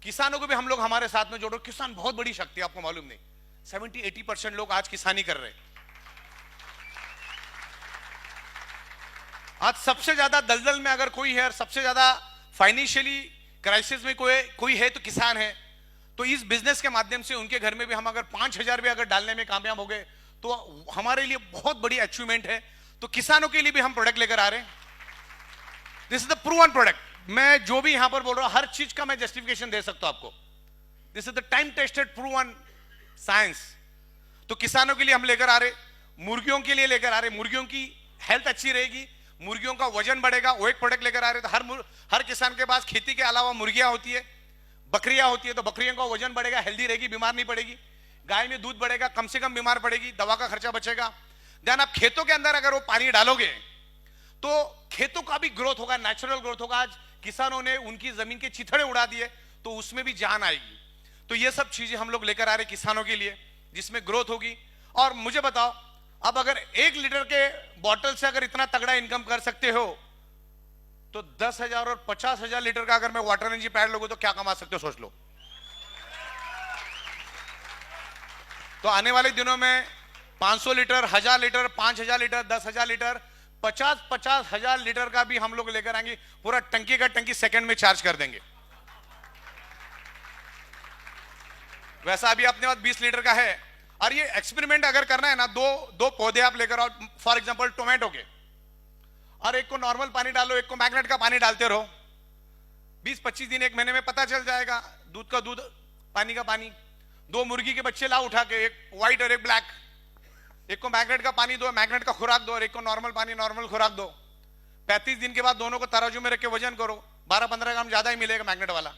किसानों को भी हम लोग हमारे साथ में जोड़ो। किसान बहुत बड़ी शक्ति है, आपको मालूम नहीं। 70-80% लोग आज किसानी कर रहे हैं। आज सबसे ज्यादा दलदल में अगर कोई है और सबसे ज्यादा फाइनेंशियली क्राइसिस में कोई है तो किसान है। तो इस बिजनेस के माध्यम से उनके घर में भी हम अगर 5,000 भी अगर डालने में कामयाब हो गए तो हमारे लिए बहुत बड़ी अचीवमेंट है। तो किसानों के लिए भी हम प्रोडक्ट लेकर आ रहे हैं। This is the proven product. मैं जो भी यहां पर बोल रहा हूं हर चीज का मैं जस्टिफिकेशन दे सकता हूं आपको। This is the time tested proven science. तो किसानों के लिए हम लेकर आ रहे, मुर्गियों के लिए लेकर आ रहे। मुर्गियों की हेल्थ अच्छी रहेगी, मुर्गियों का वजन बढ़ेगा, वो एक प्रोडक्ट लेकर आ रहे। तो हर किसान के पास खेती के अलावा मुर्गियां होती है, बकरियां होती है तो बकरियों का वजन बढ़ेगा, हेल्दी रहेगी, बीमार नहीं पड़ेगी। गाय में दूध बढ़ेगा, कम से कम बीमार पड़ेगी, दवा का खर्चा बचेगा। देन आप खेतों के अंदर अगर वो पानी डालोगे तो खेतों का भी ग्रोथ होगा, नेचुरल ग्रोथ होगा। आज किसानों ने उनकी जमीन के चिथड़े उड़ा दिए तो उसमें भी जान आएगी। तो ये सब चीजें हम लोग लेकर आ रहे किसानों के लिए, जिसमें ग्रोथ होगी। और मुझे बताओ, अब अगर 1 लीटर के बॉटल से अगर इतना तगड़ा इनकम कर सकते हो तो 10,000 और 50,000 लीटर का अगर मैं वाटर एनर्जी पैड लोगों तो क्या कमा सकते हो, सोच लो। तो आने वाले दिनों में 500 litre, 1000 litre, 5000 litre, 10,000 litre, 50,000 litre का भी हम लोग लेकर आएंगे। पूरा टंकी का टंकी सेकंड में चार्ज कर देंगे। वैसा अभी अपने पास 20 लीटर का है। और ये एक्सपेरिमेंट अगर करना है ना, दो पौधे आप लेकर आओ, फॉर एग्जांपल टोमेटो के, और एक को नॉर्मल पानी डालो, एक को मैग्नेट का पानी डालते रहो। 20-25 दिन, 1 महीने में पता चल जाएगा, दूध का दूध, पानी का पानी। 2 मुर्गी के बच्चे लाओ उठा के, एक व्हाइट और एक ब्लैक, एक को मैग्नेट का पानी दो, मैग्नेट का खुराक दो, और एक को नॉर्मल पानी, नॉर्मल खुराक दो। 35 दिन के बाद दोनों को तराजू में रख के वजन करो, 12-15 ग्राम ज्यादा ही मिलेगा मैग्नेट वाला।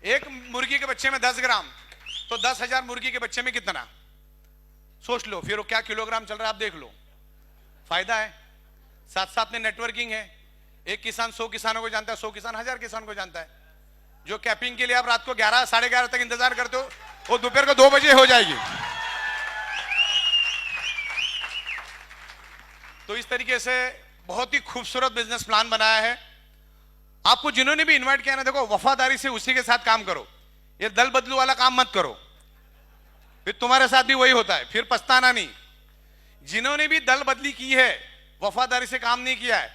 एक मुर्गी के बच्चे में 10 ग्राम, तो 10,000 मुर्गी के बच्चे में कितना, सोच लो। फिर वो क्या किलोग्राम चल रहा है आप देख लो। फायदा है, साथ साथ में नेटवर्किंग है। एक किसान 100 किसानों को जानता है, 100 किसान 1000 किसान को जानता है। जो कैपिंग के लिए आप रात को 11, 11:30 तक इंतजार करते हो, वो दोपहर को 2 बजे हो जाएगी। तो इस तरीके से बहुत ही खूबसूरत बिजनेस प्लान बनाया है। आपको जिन्होंने भी इनवाइट किया ना, देखो वफादारी से उसी के साथ काम करो। ये दल बदलू वाला काम मत करो, फिर तुम्हारे साथ भी वही होता है, फिर पछताना नहीं। जिन्होंने भी दल बदली की है, वफादारी से काम नहीं किया है,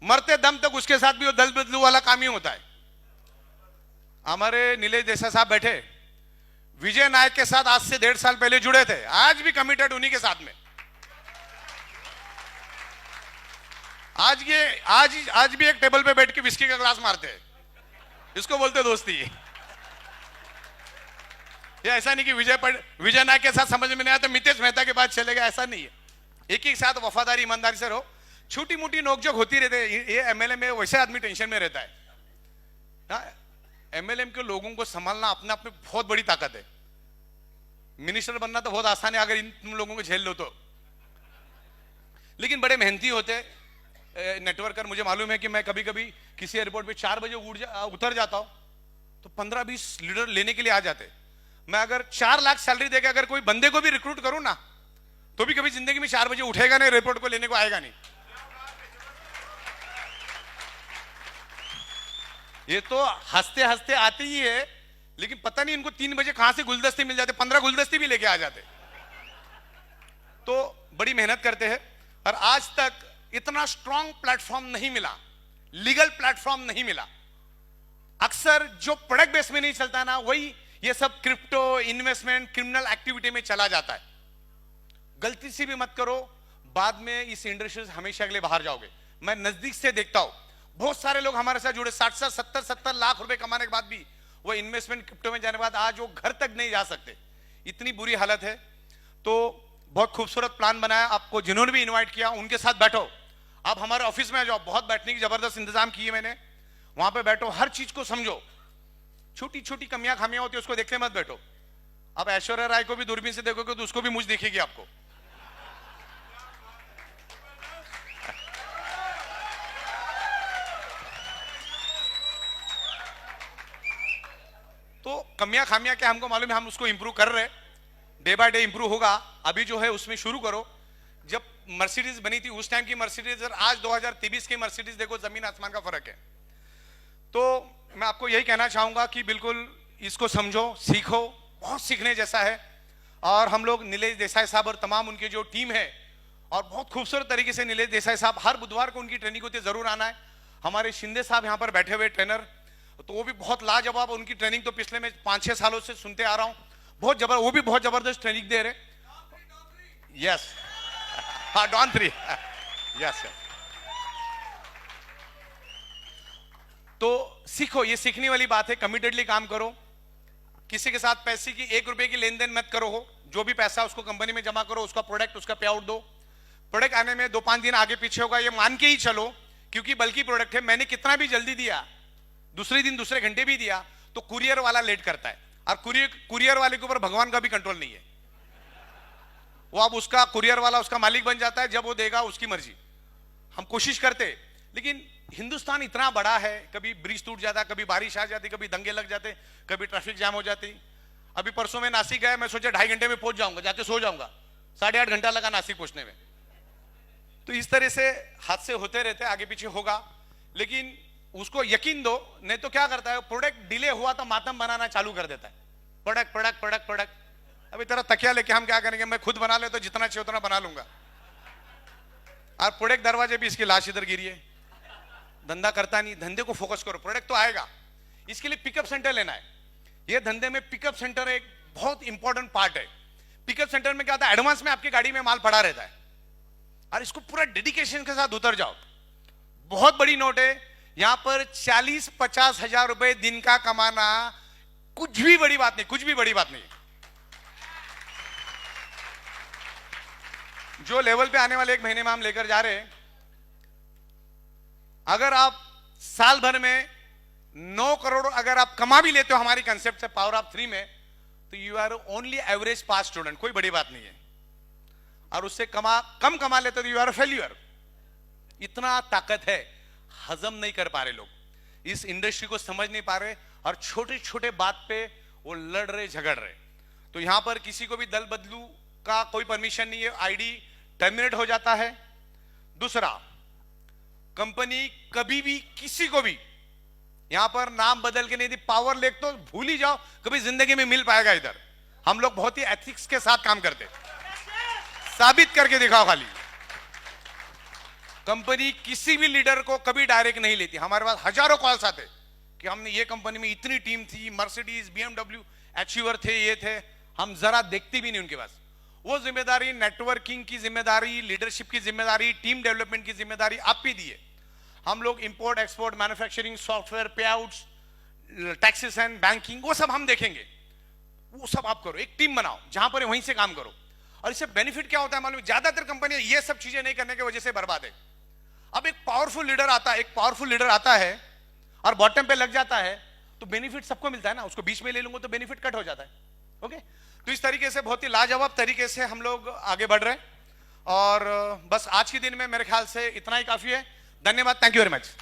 मरते दम तक उसके साथ भी वो दल बदलू वाला काम ही होता है। हमारे नीलेश देसाई साहब बैठे, विजय नायक के साथ आज से 1.5 साल पहले जुड़े थे, आज भी कमिटेड उन्हीं के साथ में। आज भी एक टेबल पे बैठ के विस्की का ग्लास मारते हैं, इसको बोलते दोस्ती। ये ऐसा नहीं कि विजय नायक के साथ समझ में नहीं आया तो मितेश मेहता के बाद चले गए, ऐसा नहीं है। एक ही साथ वफादारी ईमानदारी से रहो। छोटी मोटी नोकझोंक होती रहती है, ये एमएलए में वैसे आदमी टेंशन में रहता है। एमएलएम के लोगों को संभालना अपने आप में बहुत बड़ी ताकत है। मिनिस्टर बनना तो बहुत आसान है अगर तुम लोगों को झेल लो तो, लेकिन बड़े मेहनती होते नेटवर्कर। मुझे मालूम है कि मैं कभी कभी किसी एयरपोर्ट पे 4 बजे उतर जाता हूं तो 15-20 लीडर लेने के लिए आ जाते। मैं अगर 4 लाख सैलरी देकर अगर कोई बंदे को भी रिक्रूट करूं ना, तो भी कभी जिंदगी में 4 बजे उठेगा नहीं, एयरपोर्ट को लेने को आएगा नहीं। ये तो हंसते हंसते आते ही है, लेकिन पता नहीं इनको 3 बजे कहां से गुलदस्ते मिल जाते, 15 गुलदस्ते भी लेके आ जाते। तो बड़ी मेहनत करते हैं। और आज तक इतना स्ट्रॉन्ग प्लेटफॉर्म नहीं मिला, लीगल प्लेटफॉर्म नहीं मिला। अक्सर जो प्रोडक्ट बेस में नहीं चलता ना, वही ये सब क्रिप्टो, इन्वेस्टमेंट, क्रिमिनल एक्टिविटी में चला जाता है। गलती से भी मत करो, बाद में इस इंडस्ट्री से हमेशा के लिए बाहर जाओगे। मैं नजदीक से देखता हूं, बहुत सारे लोग हमारे साथ जुड़े, 60 70 लाख रुपए कमाने के बाद भी वो इन्वेस्टमेंट क्रिप्टो में जाने के बाद आज वो घर तक नहीं जा सकते, इतनी बुरी हालत है। तो बहुत खूबसूरत प्लान बनाया। आपको जिन्होंने भी इन्वाइट किया उनके साथ बैठो, आप हमारे ऑफिस में आ जाओ, बहुत बैठने की जबरदस्त इंतजाम किए मैंने, वहां पे बैठो, हर चीज को समझो। छोटी छोटी कमियां खामियां होती है उसको देखते मत बैठो। अब ऐश्वर्या राय को भी दूरबीन से देखोगे तो उसको भी मुझ दिखेगी आपको। तो कमियां खामियां क्या हमको मालूम है, हम उसको इंप्रूव कर रहे, डे बाय डे इंप्रूव होगा। अभी जो है उसमें शुरू करो। जब मर्सिडीज बनी थी उस टाइम की मर्सिडीज और आज 2023 की मर्सिडीज देखो, जमीन आसमान का फर्क है। तो मैं आपको यही कहना चाहूंगा कि बिल्कुल इसको समझो, सीखो, बहुत सीखने जैसा है। और हम लोग नीलेश देसाई साहब और तमाम उनकी जो टीम है, और बहुत खूबसूरत तरीके से नीलेश देसाई साहब, हर बुधवार को उनकी ट्रेनिंग होती है, जरूर आना है। हमारे शिंदे साहब यहाँ पर बैठे हुए ट्रेनर, तो वो भी बहुत लाजवाब, उनकी ट्रेनिंग तो पिछले मैं 5-6 सालों से सुनते आ रहा हूँ, बहुत जबरदस्त, वो भी बहुत जबरदस्त ट्रेनिंग दे रहे। यस, हाँ, डॉन 3, यस। तो सीखो, ये सीखने वाली बात है। कमिटेडली काम करो, किसी के साथ पैसे की 1 रुपए की लेन देन मत करो हो। जो भी पैसा उसको कंपनी में जमा करो, उसका प्रोडक्ट, उसका पे आउट दो। प्रोडक्ट आने में 2-5 दिन आगे पीछे होगा, ये मान के ही चलो, क्योंकि बल्कि प्रोडक्ट है। मैंने कितना भी जल्दी दिया, दूसरे दिन दूसरे घंटे भी दिया, तो कुरियर वाला लेट करता है, और कुरियर वाले के ऊपर भगवान का भी कंट्रोल नहीं है। वो अब उसका कुरियर वाला उसका मालिक बन जाता है, जब वो देगा उसकी मर्जी। हम कोशिश करते, लेकिन हिंदुस्तान इतना बड़ा है, कभी ब्रिज टूट जाता, कभी बारिश आ जाती, कभी दंगे लग जाते, कभी ट्रैफिक जाम हो जाती। अभी परसों में नासिक गया, मैं सोचा 2.5 घंटे में पहुंच जाऊंगा, जाके सो जाऊंगा, 8.5 घंटा लगा नासिक पहुंचने में। तो इस तरह से हादसे होते रहते, आगे पीछे होगा, लेकिन उसको यकीन दो, नहीं तो क्या करता है, प्रोडक्ट डिले हुआ तो मातम बनाना चालू कर देता है। Product product product product. अभी तरह तकिया लेके हम क्या करेंगे, मैं खुद बना ले तो जितना चाहिए उतना बना लूंगा, और प्रोडक्ट दरवाजे भी इसकी लाश इधर गिरी है, धंधा करता नहीं। धंधे को फोकस करो, प्रोडक्ट तो आएगा, इसके लिए पिकअप सेंटर लेना है। ये धंधे में पिकअप सेंटर एक बहुत इंपॉर्टेंट पार्ट है। पिकअप सेंटर में क्या होता है, एडवांस में आपकी गाड़ी में माल पड़ा रहता है, और इसको पूरा डेडिकेशन के साथ उतर जाओ। बहुत बड़ी नोट है यहां पर, 40-50 हजार रुपए दिन का कमाना कुछ भी बड़ी बात नहीं, कुछ भी बड़ी बात नहीं। जो लेवल पे आने वाले 1 महीने में हम लेकर जा रहे हैं, अगर आप साल भर में 9 करोड़ अगर आप कमा भी लेते हो हमारी कंसेप्ट से पावर ऑफ 3 में, तो you are only average pass student, कोई बड़ी बात नहीं है। और उससे कम कमा लेते तो यू आर फेल्यूर। इतना ताकत है, हजम नहीं कर पा रहे लोग, इस इंडस्ट्री को समझ नहीं पा रहे, और छोटे छोटे बात पे वो लड़ रहे, झगड़ रहे। तो यहां पर किसी को भी दल बदलू का कोई परमिशन नहीं है, आईडी टर्मिनेट हो जाता है। दूसरा, कंपनी कभी भी किसी को भी यहां पर नाम बदल के नहीं दी, पावर लेक तो भूल ही जाओ, कभी जिंदगी में मिल पाएगा इधर। हम लोग बहुत ही एथिक्स के साथ काम करते, साबित करके दिखाओ खाली। कंपनी किसी भी लीडर को कभी डायरेक्ट नहीं लेती। हमारे पास हजारों कॉल्स आते कि हमने ये कंपनी में इतनी टीम थी, मर्सिडीज, BMW अचीवर थे, ये थे, हम जरा देखते भी नहीं उनके पास। वो जिम्मेदारी नेटवर्किंग की जिम्मेदारी, लीडरशिप की जिम्मेदारी, टीम डेवलपमेंट की जिम्मेदारी आप भी दी है। हम लोग इंपोर्ट एक्सपोर्ट, मैन्युफैक्चरिंग, सॉफ्टवेयर, पे आउट्स, टैक्सेस एंड बैंकिंग, वो सब हम देखेंगे, वो सब आप करो। एक टीम बनाओ जहां पर वहीं से काम करो। और इससे बेनिफिट क्या होता है मालूम, ज्यादातर कंपनियां ये सब चीजें नहीं करने की वजह से बर्बाद है। अब एक पावरफुल लीडर आता है और बॉटम पे लग जाता है, तो बेनिफिट सबको मिलता है ना, उसको बीच में ले लूंगा तो बेनिफिट कट हो जाता है। ओके, तो इस तरीके से बहुत ही लाजवाब तरीके से हम लोग आगे बढ़ रहे हैं। और बस आज के दिन में मेरे ख्याल से इतना ही काफी है। धन्यवाद, थैंक यू वेरी मच।